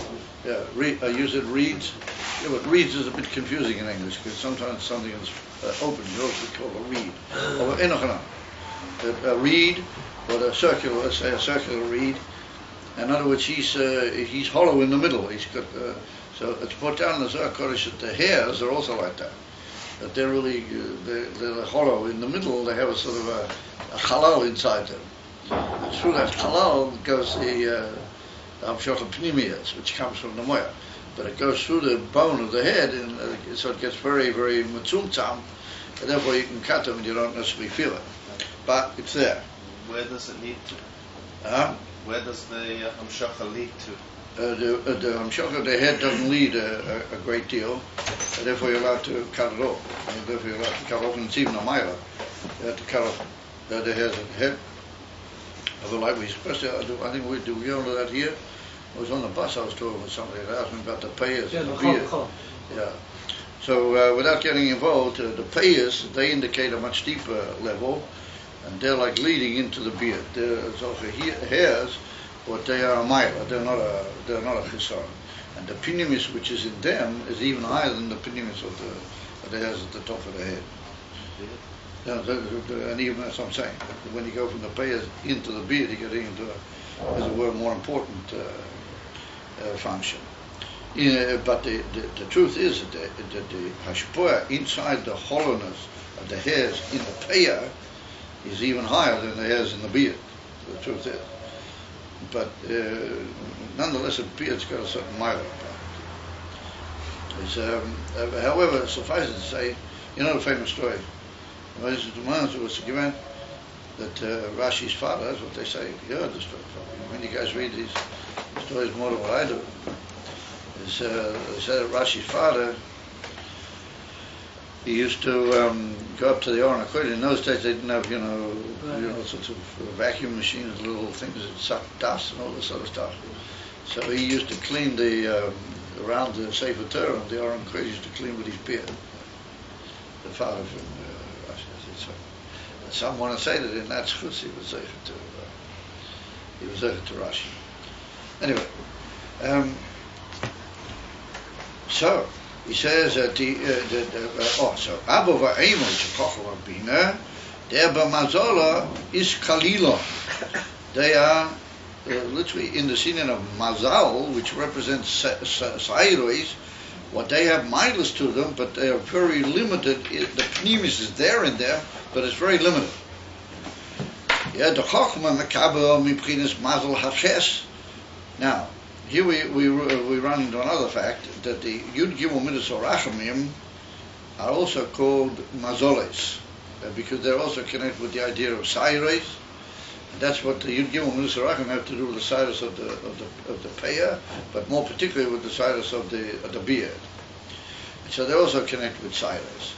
Yeah, use it reeds. Yeah, but reeds is a bit confusing in English because sometimes something is open, you also call a reed. Or a reed, or let's say a circular reed. In other words, he's hollow in the middle. He's got so it's put down in the Zohar Kodesh that the hairs are also like that. That they're really they're hollow in the middle. They have a sort of a halal inside them. And through that halal goes the Amshot Pnimius, which comes from the Moya. But it goes through the bone of the head, and so it gets very, very matzumtzam, and therefore you can cut them and you don't necessarily feel it. But it's there. Where does it lead to? Where does the Hamshacha lead to? The Hamshacha of the head doesn't lead a great deal, and therefore you're allowed to cut it off. And therefore you're allowed to cut off, and it's even a mile. You have to cut off the hairs of the head. Like we especially, I think we know that here. I was on the bus, I was talking with somebody that asked me about the payers and the beard. Yeah. So without getting involved, the payers, they indicate a much deeper level, and they're like leading into the beard. There's also hairs, but they are a mila. They're not a chisaron. And the pinimis which is in them is even higher than the pinimis of the hairs at the top of the head. Yeah, and even that's what I'm saying. When you go from the payers into the beard, you get into as it were, more important function. But the truth is that the hashpoah inside the hollowness of the hairs in the payah is even higher than the hairs in the beard. The truth is. But nonetheless, a beard's got a certain mile about it. However, suffice it to say, you know the famous story. Was given that Rashi's father, that's what they say, you heard the story from. When you guys read these stories more than what I do, they said that Rashi's father, he used to go up to the Aron HaKodesh. In those days they didn't have, sorts of vacuum machines, little things that sucked dust and all this sort of stuff. So he used to clean around the Sefer Torah, and the Aron HaKodesh used to clean with his beard. The father from some want to say that in that schutz he was zeicher to Rashi. Anyway, so he says that so Abba va'emo shekochel rabina der b'mazola is kalila. They are literally in the scene of mazal, which represents sairois. What they have mindless to them, but they are very limited. The pnimis is there in them, but it's very limited. Yeah, the chokhmah mekabel mibchinas mazel hashes. Now, here we run into another fact that the Yud Gimel Midas Orachamim are also called mazoles because they're also connected with the idea of saires. That's what the Yud Gimel Midas Orachamim have to do with the saires of the payah, but more particularly with the saires of the beard. So they also connect with saires.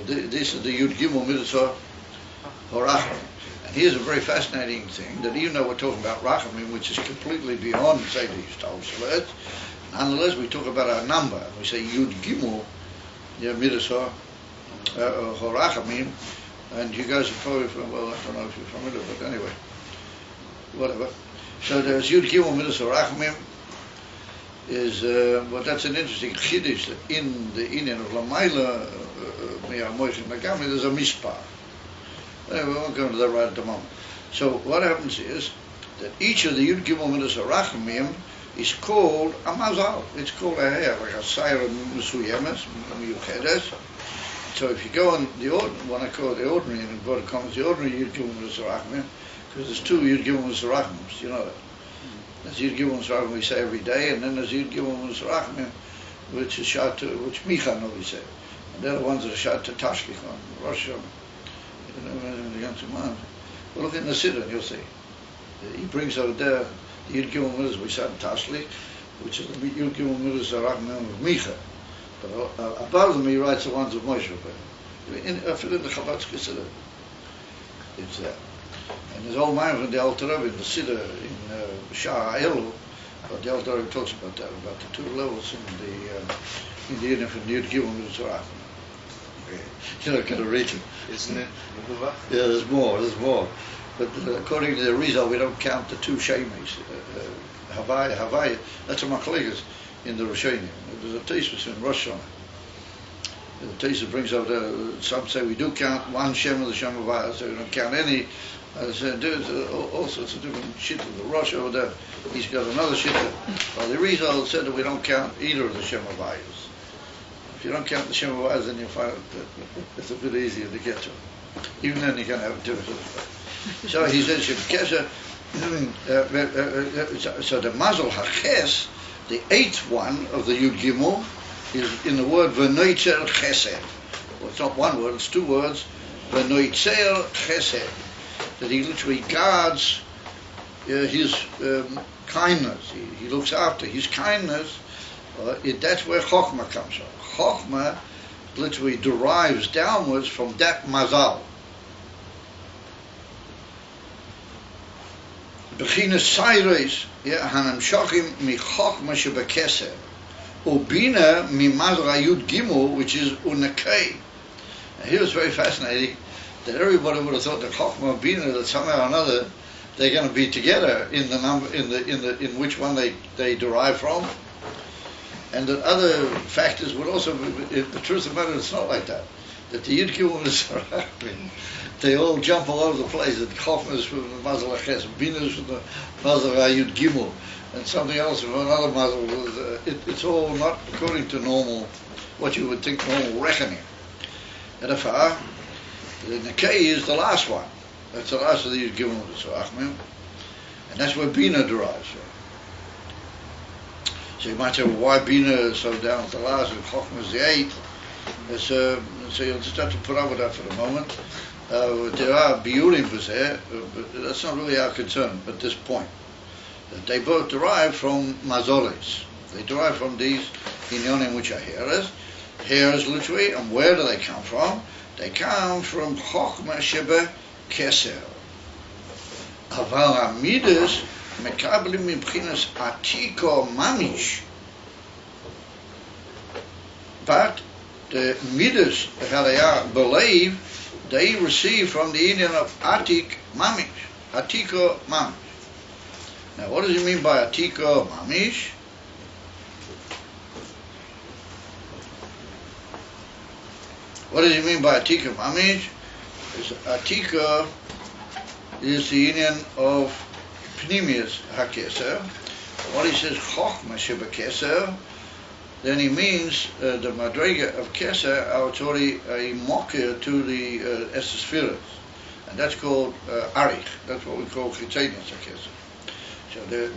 This is the Yud Gimel Midas Orachamim. And here's a very fascinating thing, that even though we're talking about Rachamim, which is completely beyond, say, the Yishtal, nonetheless we talk about our number. We say Yud Gimel Midas Rachamim, and you guys are probably from, well, I don't know if you're familiar, but anyway, whatever. So there's Yud Gimel Midas Rachamim, is, well, that's an interesting chiddush, that in the Inyan of Lamayla, there's a mispar. Anyway, we won't go into that right at the moment. So what happens is that each of the Yud Gimel Midas Rachamim is called a mazal. It's called a hair, like a sayra musuyemes, miyuchedes. So if you go on the when I call it the ordinary, and go to comments, the ordinary Yud Gimel Mitzrachim, because there's two Yud Gimel Mitzrachim, you know that. There's Yud Gimel Mitzrachim we say every day, and then there's Yud Gimel Mitzrachim, which is shot to, which Micha we say. And they're the ones that are shot to Tashlich on Rosh Hashanah. Well, look in the Siddur and you'll see. He brings out there the Yud Gimel Mitzrachim we said Tashlich, which is the Yud Gimel Mitzrachim of Micha. But above them he writes the ones of Moshe Rabbeinu. In the Chabad's Siddur, it's there. And there's all mine from the Alter Rebbe in the Siddur in Shah Elu, but the Alter Rebbe talks about that, about the two levels in the Yidden from the Yud Gimel Mitzrachim. You're not going to read it. Isn't it? Yeah, there's more. But according to the Rizal, we don't count the two Shemis. Havaya, that's a Machlegas in the Rishonim. There's a Tesis in Rosh Hashanah. The Tesis brings up some say we do count one Shem of the Shem of Havaya, so we don't count any. There's all sorts of different shit of the Rosh over there. He's got another shit. Well, the Rizal said that we don't count either of the Shem of Havayas. If you don't count the Shem of Havayas, then you find that it's a bit easier to get to. Even then you can have a different. So he says, so the Mazel HaChes, the eighth one of the Yud Gimel, is in the word V'noitzer Chesed. Well, it's not one word, it's two words. V'noitzer Chesed. That he literally guards his kindness. He looks after his kindness. That's where Chokhmah comes from. Chokhmah literally derives downwards from that Mazal. Bechinas Sayres, Hanamshachim miChokhmah shebekeser, Ubina mimazra Yud Gimel, which is Unakei. And here it's very fascinating that everybody would have thought that Chokhmah and Bina, that somehow or another they're going to be together in the number, in which one they derive from, and that other factors would also. The truth of the matter, it's not like that. That the Yud Gimel is they all jump all over the place. That Chokhmah is from the Mazel HaChes, Bina is from the Mazel Yud Gimel, and something else from another Mazel. It's all not according to normal, what you would think normal reckoning. And if the Nekei is the last one. That's the last of the Yud Gimel, and that's where Bina derives from. So you might say, well, why Bina is so down at the last and Chokhmah is the eighth? So you'll just have to put up with that for the moment. There are biurim there, but that's not really our concern at this point. They both derive from mazoles. They derive from these inyonim which are hairs. Hairs literally, and where do they come from? They come from Chokhmah shebe keser. Aval hamidas mekablim mibchinas atiko mamish. But the midas that they believe, they receive from the Indian of Atik Mamish. Atiko Mamish. Now what does he mean by Atiko Mamish? What does he mean by Atiko Mamish? Atiko is the Indian of Pnimius HaKeser. What he says, Chokhmah shebekeser, then he means the Madrega of Keser, it's already a mocker to the Esesphiras. And that's called Arich. That's what we call Chitzenius HaKeser. So the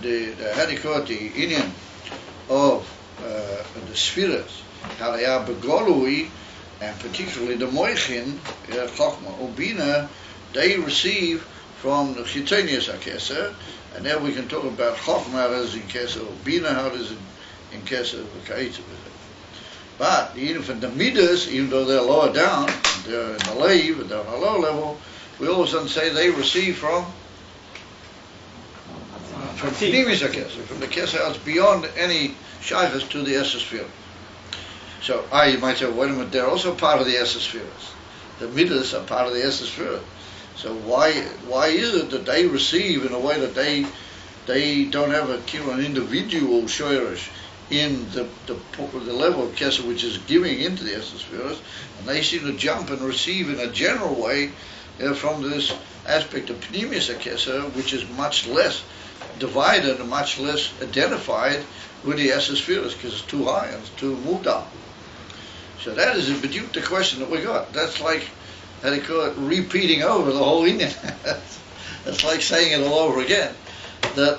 Hadikot, the Indian of the Sphiras, how they are Begolui, and particularly the Moichin, Chokhmah, Ubina, they receive from the Chitzenius HaKeser, and there we can talk about Chokhmah as in Keser, Ubina how it is in Keser, but even from the Midas, even though they're lower down, they're in the Leiv, they're on a low level, we all of a sudden say they receive from Pnimius HaKeser, from the Keser that's beyond any shaykhs to the Esesphiras. So, you might say, wait a minute, they're also part of the Esesphiras. The Midas are part of the Esesphiras. So why is it that they receive in a way that they don't have an individual shoyrish in the level of Keser which is giving into the Esesphiras, and they seem to jump and receive in a general way from this aspect of Pnimius HaKeser, which is much less divided and much less identified with the Esespheres because it's too high and it's too mudar. So that is the question that we got. That's like, how do you call it, repeating over the whole Indian. It's like saying it all over again. That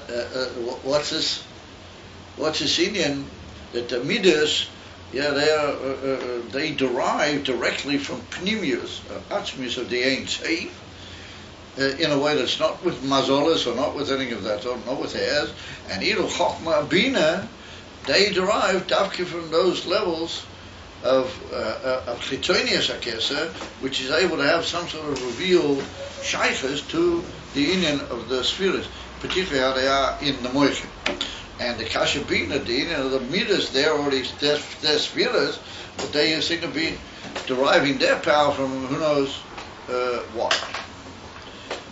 what's this Indian, that the Midas, they derive directly from Pneumius, Atzmius of the Ein Seif, in a way that's not with mazolas or not with any of that, or not with hairs. And Ilu Chokma Bina, they derive dafke from those levels of Chitonius Akesa, which is able to have some sort of revealed shaykhs to the union of the spheres, particularly how they are in the Moichin. And the Kashabina, the union of the Midas, they're already their spheres, but they seem to be deriving their power from who knows what.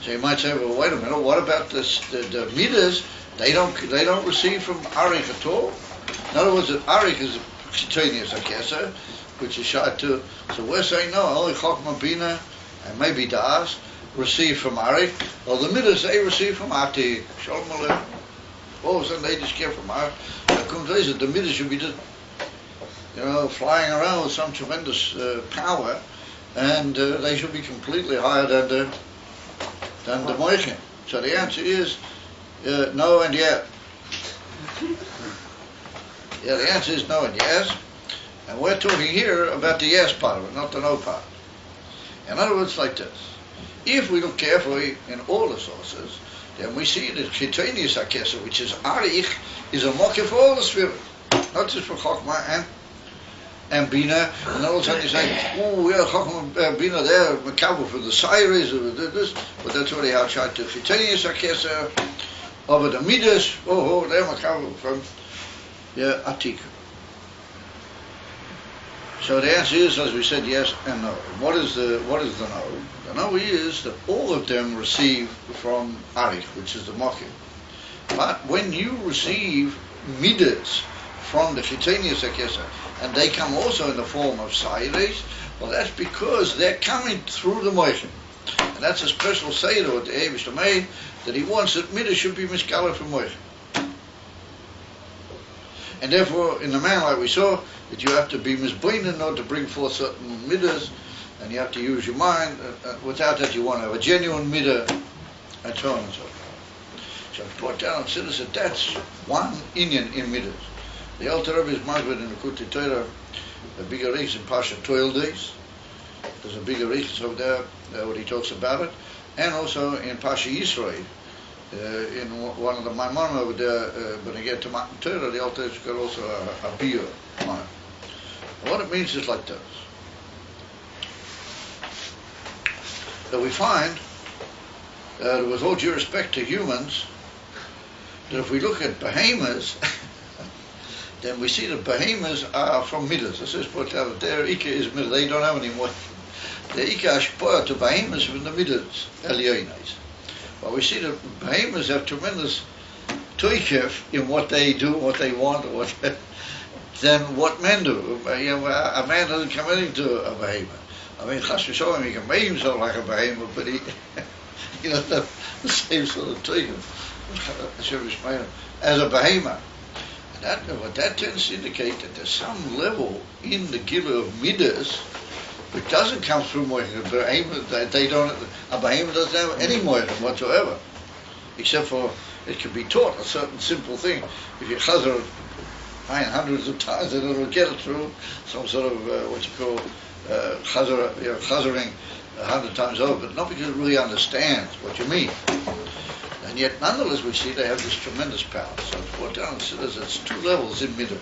So you might say, well, wait a minute, what about this, the Midas? They don't receive from Arik at all. In other words, Arik is Chitonius Akesa, which is shy to. So we're saying no, only Chokma Bina and maybe Das receive from Arik. Well, the Midas they receive from Ati. Shalom Aleichem. All of a sudden they just get from Arik. The Midas should be just, flying around with some tremendous power, and they should be completely higher than the Moichin. So the answer is no and yes. Yeah, the answer is no and yes. And we're talking here about the yes part of it, not the no part. In other words, like this. If we look carefully in all the sources, then we see that Chitonius Akesa, which is Arich, is a mocker for all the spheres, not just for Chokmah and Bina. And all of a sudden you say, oh, yeah, Chokmah Bina, they're Makabel for the Cyrus, or this, but that's already outside the Chitonius Akesa, over the Midas, they're Makabel from Atika. So the answer is, as we said, yes and no. What is the no? The no is that all of them receive from Arich, which is the Mokim. But when you receive Midas from the Chitonius Akesa, and they come also in the form of Sayres, well, that's because they're coming through the Mokim. And that's a special Seder what the Eibishter made, that he wants that Midas should be miskala from Mokim. And therefore, in the man, like we saw, that you have to be misboin in order to bring forth certain midas, and you have to use your mind. Without that, you want to have a genuine midah, and so on and so forth. So I brought down and said that that's one inyan in midas. The Alter Rebbe is marked in the Kuti Torah, the bigger reach in Pasha Toil Days. There's a bigger reach over there, what he talks about it, and also in Pasha Yisrael. In one of the Maimon over there, when you get to Matan Torah, the Alter has got also a beer on it. What it means is like this. That we find, with all due respect to humans, that if we look at behemoths, then we see that behemoths are from Midas. This is put out their Ika is Midas. They don't have any more. The Ika Ashpoa to behemoths from the Midas, Elionais. But we see that behemoths have tremendous toikef in what they do, what they want, or what than what men do. A man doesn't come into a behemoth. I mean, Chas v'sholem, he can make himself like a behemoth, but he doesn't have the same sort of toikef as a behemoth. And what that tends to indicate that there's some level in the Gila of Midas which doesn't come through moichin. A behemoth doesn't have any moichin whatsoever, except for it can be taught a certain simple thing. If you chazer hundreds of times, then it'll get it through some sort of what you call chazering 100 times over, but not because it really understands what you mean. And yet, nonetheless, we see they have this tremendous power. So it's brought down and says it's two levels in midas.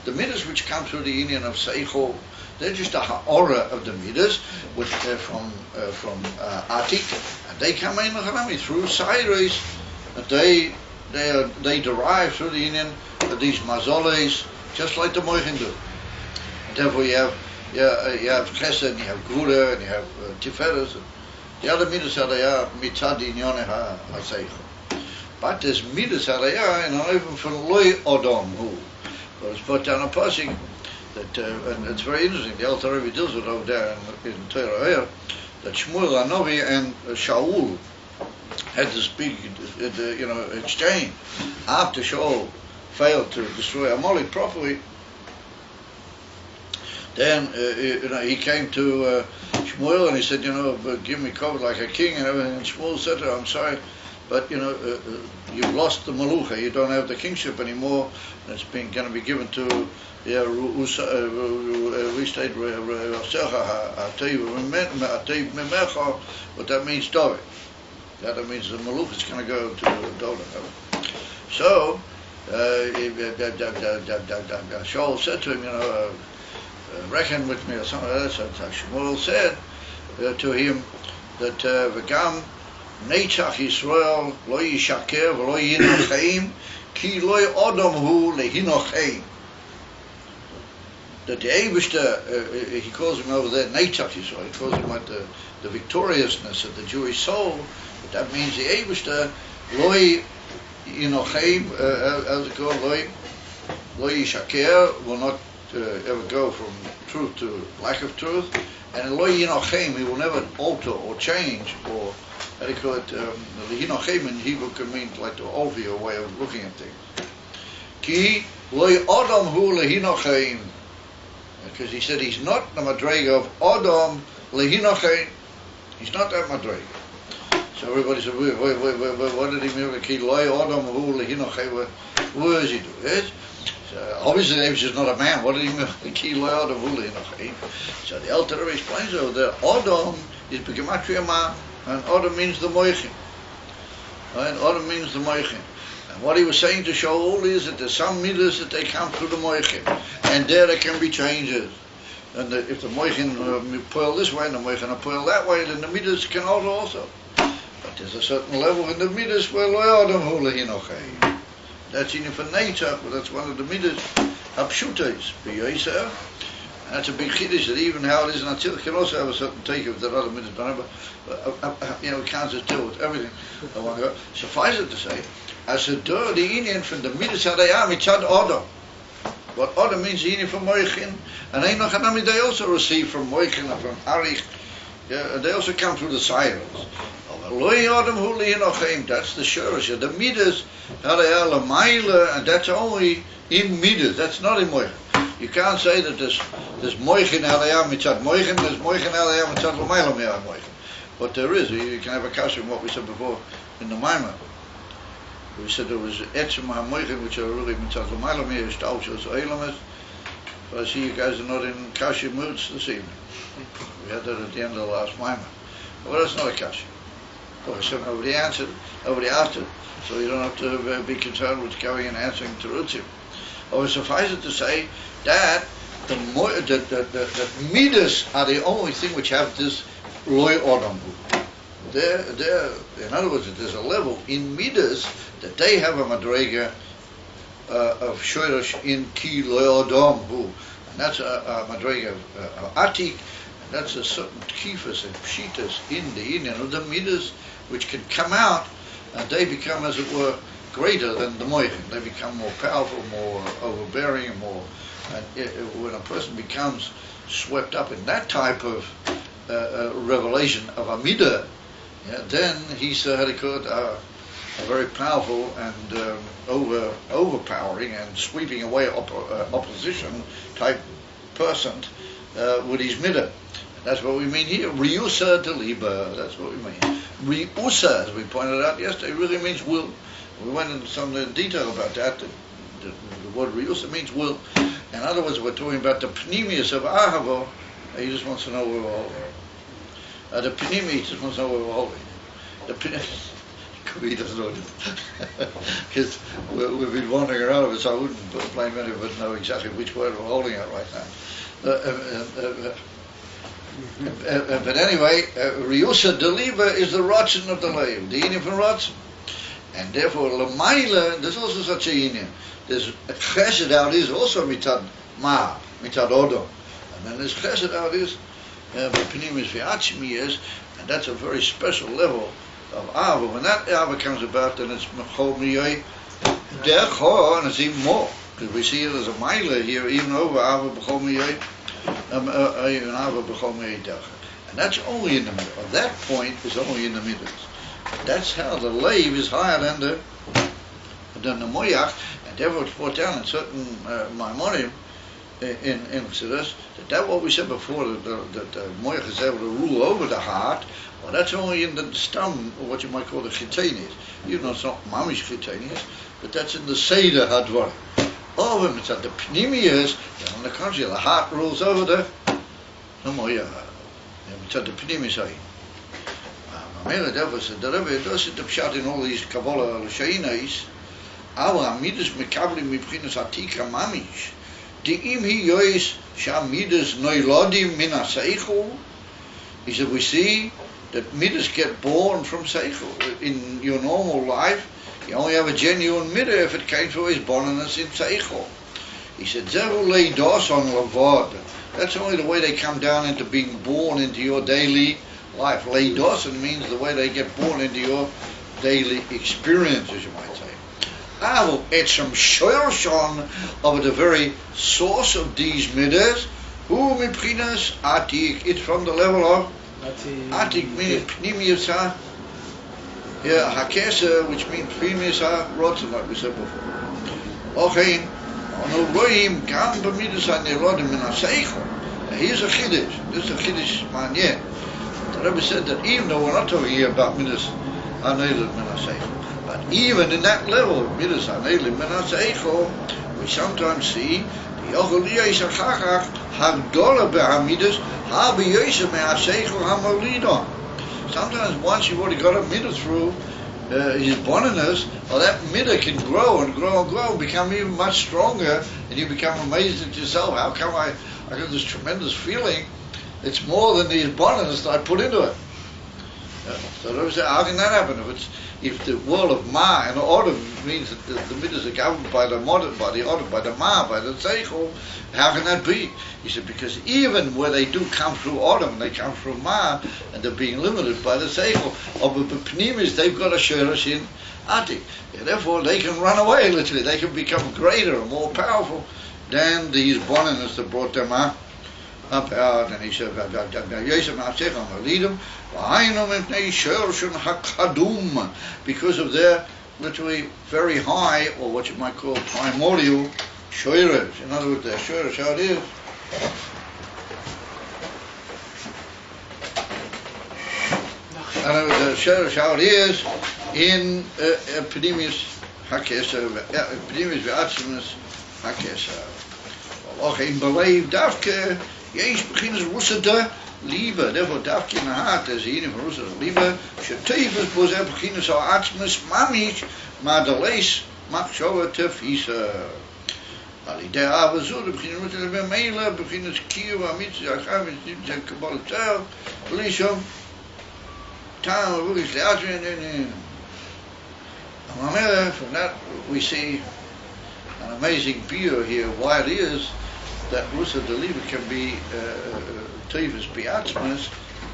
The midas which come through the union of seichel, they're just a ha'ora of the midas, which they're from Atik, and they come in through Cyrus, and they derive through the union of these mazoles, just like the moichin do. And therefore, you have chesed, and you have gura, and you have tiferes. The other midas haraya mitzad inyone ha'seichel. But there's midas haraya in an even from loy odom who. But it's put down a passing that, and it's very interesting. The Alter Rebbe deals with over there in Torah here, that Shmuel Hanavi and Shaul, had this big, exchange after Shaul failed to destroy Amalek properly. Then he came to Shmuel and he said, give me cover like a king and everything. And Shmuel said to him, I'm sorry, but you've lost the Malucha. You don't have the kingship anymore. And it's going to be given to what that means, David. That means the Malucha is going to go to David. So Shaul said to him, reckon with me or something like that. So Shmuel said to him that V'gam Neitzach Yisrael lo yishaker v'lo yinocheim ki lo odom hu lehinocheim. That the Eibishter, he calls him over there Neitzach Yisrael, he calls him like the victoriousness of the Jewish soul. But that means the Eibishter lo yinocheim, as it called, lo yishaker, will not ever go from truth to lack of truth, and lo yinochem, he will never alter or change, or how do you call it? Yinochem in Hebrew can mean like to alter your way of looking at things. Ki lo adam hu lehinochem, because he said he's not the madrega of adam lehinochem. He's not that madrega. So everybody said, wait, what did he mean? Ki lo adam hu lehinochem. What does he do? Yes? Obviously, he was just not a man. What did he mean? So the Alter Rebbe explains over there, Adam is B'gematria Ma, and Adam means the Moichin. Right? Adam means the Moichin. And what he was saying to Shaul is that there's some midas that they come through the Moichin, and there can be changes. And if the Moichin pearl this way and the Moichin pearl that way, then the midas can alter also. But there's a certain level in the midas where Lo Adam Hu Lehinochem. That's in for nature, but that's one of the midas hapshutais b'yoser. That's a big chiddush that even how it is in Atzilus can also have a certain take of that other midas don't have. But we can't just deal with everything. Suffice it to say, as a door the Indian from the midas hadayam mitzad Adam. What Adam means the Indian from Moichin, and Enoch and Ami they also receive from Moichin and from Arich. Yeah, and they also come through the sirens. That's the shurish. The midas, and that's only in midas. That's not in moichin. You can't say that there's moichin alayam mitzad moichin. There's moichin alayam mitzad l'mayla me'ad moichin. But there is. You can have a kasha in what we said before in the Maimon. We said there was etzim ha'moichin which are really mitzad l'mayla me'ad shtaushos oilamis. So I see you guys are not in kasha moods this evening. We had that at the end of the last Maimon. Well, that's not a kasha. So nobody answered, nobody asked it, so you don't have to be concerned with going and answering terutzim. Or suffice it to say that the midas are the only thing which have this loy odam. In other words, there's a level in midas that they have a madrega of shoresh in ki loy odam, and that's a madrega of atik. That's a certain kifas and pshitas in the Indian of the midas which can come out, and they become, as it were, greater than the moichin. They become more powerful, more overbearing, more. And when a person becomes swept up in that type of revelation of a midah, then he's a very powerful and overpowering and sweeping away opposition type person with his midah. That's what we mean here. Riusa deliba. That's what we mean. Riusa, as we pointed out yesterday, really means will. We went into some detail about that. The word riusa means will. In other words, we're talking about the pneumius of ahava. He just wants to know where we're holding. The pneumius, he just wants to know where we're holding. The he doesn't know it. Because we've been wandering around with it, so I wouldn't blame anyone but know exactly which word we're holding at right now. But anyway, Riusa Deliva is the Ratzin of the Leiv, the Indian from Ratzin. And therefore, Lamaila, there's also such a Indian. There's Chesed out is also Mitad Ma, Mitad Odom. And then there's Chesed out is, Pnimis V'Atzmi is, and that's a very special level of Ava. When that Ava comes about, then it's Mechol Miyoi Dercho, and it's even more. Because we see it as a Maila here, even over Ava B'chol Miyoi. And that's only in the middle. That point is only in the middle. That's how the Leiv is higher than the Moyach, and therefore it's brought down in certain Maimonim in Exodus that what we said before, that the Moyach is able to rule over the heart. Well, that's only in the stem, or what you might call the chitanis. Even though it's not mamish chitanis, but that's in the Seder Hadvar. All of them, it's at the Pnimius, and on the contrary, the heart rules over the Moyach. It's at the Pnimius. Therefore, the Rebbe does it the pshat in all these Kabbalah L'Shainis. Our Amidus Mekablim Mibchinas Atika Mamish. The Imhi Yois Shamidas Noilodim Min HaSeichel. He said, we see that midas get born from seichel. In your normal life, you only have a genuine midah if it came through his bornness in seichel. He said, Zeru leidos on lavod. That's only the way they come down into being born into your daily life. Leidos means the way they get born into your daily experiences, you might say. Avo etzem shoyroshon of the very source of these midas. Who mipchinas atik? It's from the level of Atik means Pnimius Ha. Yeah, Hakesa, which means Pnimius Ha, Rotzen, like we said before. Okay, on Roim, Gam Bamidus HaNelodim Min HaSeichel. Here's a Chiddush. This is a Chiddush Manyeh. The Rebbe said that even though we're not talking here about Midus HaNelodim Min HaSeichel, but even in that level of Midus HaNelodim Min HaSeichel, we sometimes see the Yochel Liyos HaChachach Hagdola Behamidus. Sometimes once you've already got a midah through his bonniness, well, that midah can grow and grow and grow, become even much stronger, and you become amazed at yourself. How come I got this tremendous feeling? It's more than the bonniness that I put into it. So how can that happen? If the world of Ma and order means that the midas are governed by the order, by the Ma, by the Seichel, how can that be? He said, because even where they do come through autumn, they come through Ma, and they're being limited by the Seichel. Of the Pnimis, they've got a Sheresh in Atik. And therefore, they can run away, literally. They can become greater and more powerful than these bonniness that brought them up out. And he said, because of their literally very high, or what you might call primordial, shoyres. In other words, their shoyres, how it is. And the shoyres, how it is in Pnimius HaKeser, Pnimius V'Atzmus HaKeser. Och in Belev Davke, Jeens beginnen Russede Liebe. Therefore, Davke in the heart, there's the von Russede Liebe. Tevet was beginnen so Atzmus Mamisch, maar de lees mag zo te vieze. Ali der aber so, beginnen mit der Meile, beginnen Kiewa mit der Gamis, der Kabbalah, Lishom. Time really in from that we see an amazing view here why it is that Rusa Deliva can be Tevis Biatzmas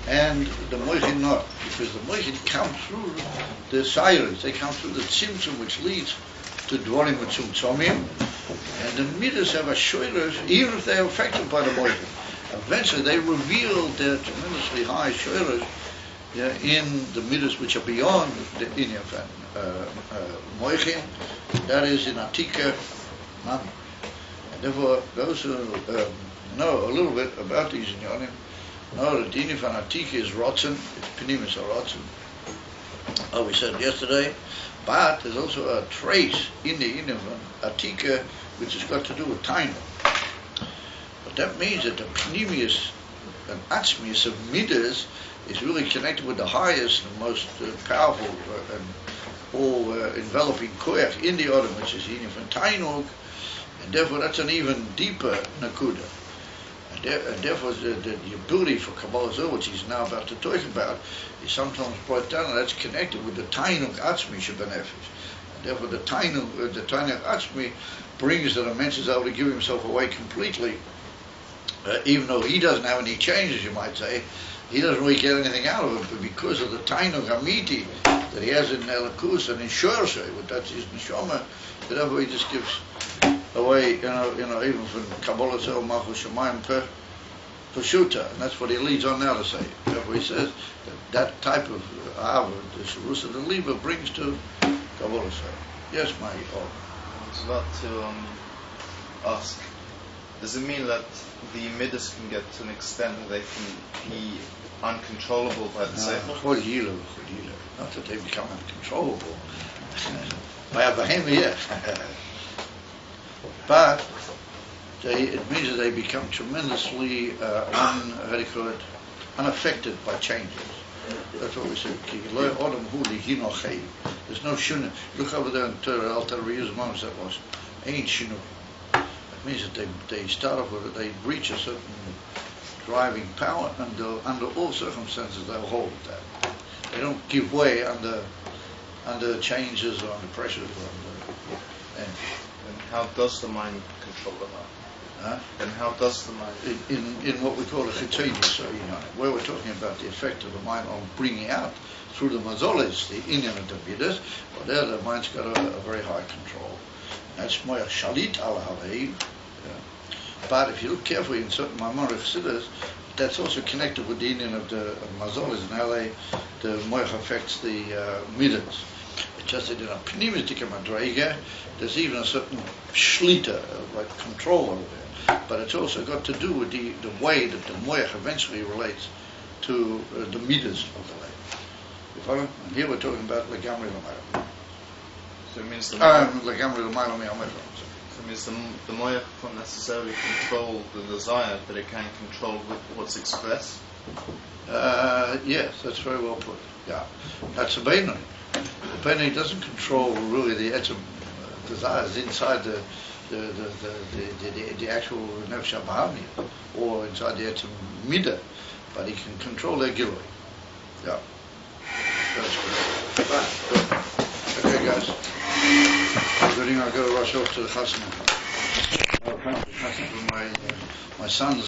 and the Moichin not, because the Moichin come through the sirens, they come through the Tzimtzum which leads to Dvorim Tzumtzomim, and the Midas have a shoilers, even if they are affected by the Moichin. Eventually they reveal their tremendously high shoilers in the Midas which are beyond the Inyaf and Moichin, that is in Atika Mami. Therefore, those who know a little bit about these inyanim know that the Inif and Atika is rotzen, it's Pnimis or rotzen. Oh, we said yesterday, but there's also a trace in the Inif and Atika which has got to do with Tainu. But that means that the Pnimius and Atzmius of Midas is really connected with the highest and most powerful and all-enveloping koyach in the Odom, which is Inif and Tainug. And therefore that's an even deeper nakuda. And therefore the ability for Kabbalah Zohar, which he's now about to talk about, is sometimes brought down, and that's connected with the Tainug Atzmi Shebenefesh. And therefore the Tainug Atzmi brings that a man is able to give himself away completely, even though he doesn't have any changes, you might say. He doesn't really get anything out of it, but because of the Tainug Amiti that he has in Elakus and in Shorsei, that's his Neshama, therefore he just gives away, you know, even from Kabbalah Zohar Malchus Shemayim per Shuta, and that's what he leads on now to say. Therefore therefore he says that type of Ava, the Shavusa, the Liba brings to Kabbalah. Yes, my oh. I was about to ask, does it mean that the Midas can get to an extent that they can be uncontrollable by the Seichel? Not that they become uncontrollable. By a behemoth, yeah. But it means that they become tremendously unaffected by changes. That's what we say. There's no shunah. Look over there in Torah, Alter Rebbe's moments that was. Ain't shunah. It means that they start off with it, they reach a certain driving power, and under all circumstances they'll hold that. They don't give way under changes or under pressures or under. And how does the mind control the heart? Huh? And how does the mind? In what we call a chitzonius, so where we're talking about the effect of the mind on bringing out through the mazolis, the inyan of the midas, well, there the mind's got a very high control. That's moyach shalit al havei. But if you look carefully in certain Maimonic chassidus, that's also connected with the inyan of the mazolis and how the moyach affects the midas. It's just that in a pneumatic madrega, there's even a certain shlita, like control over it. But it's also got to do with the way that the moyach eventually relates to the midas of the life. You follow? And here we're talking about legamri l'mayla. So it means the legamri l'mayla mi'amefra. So it means the moyach can't necessarily control the desire, but it can control what's expressed. Yes, that's very well put. Yeah, that's a Beinoni. The Beinoni doesn't control really the etzem desires inside the actual nefesh habahamiyah or inside the etzem midah, but he can control their gilui. Yeah, that's good. Fine. Okay, guys. I'm going to rush off to the chasna. My son's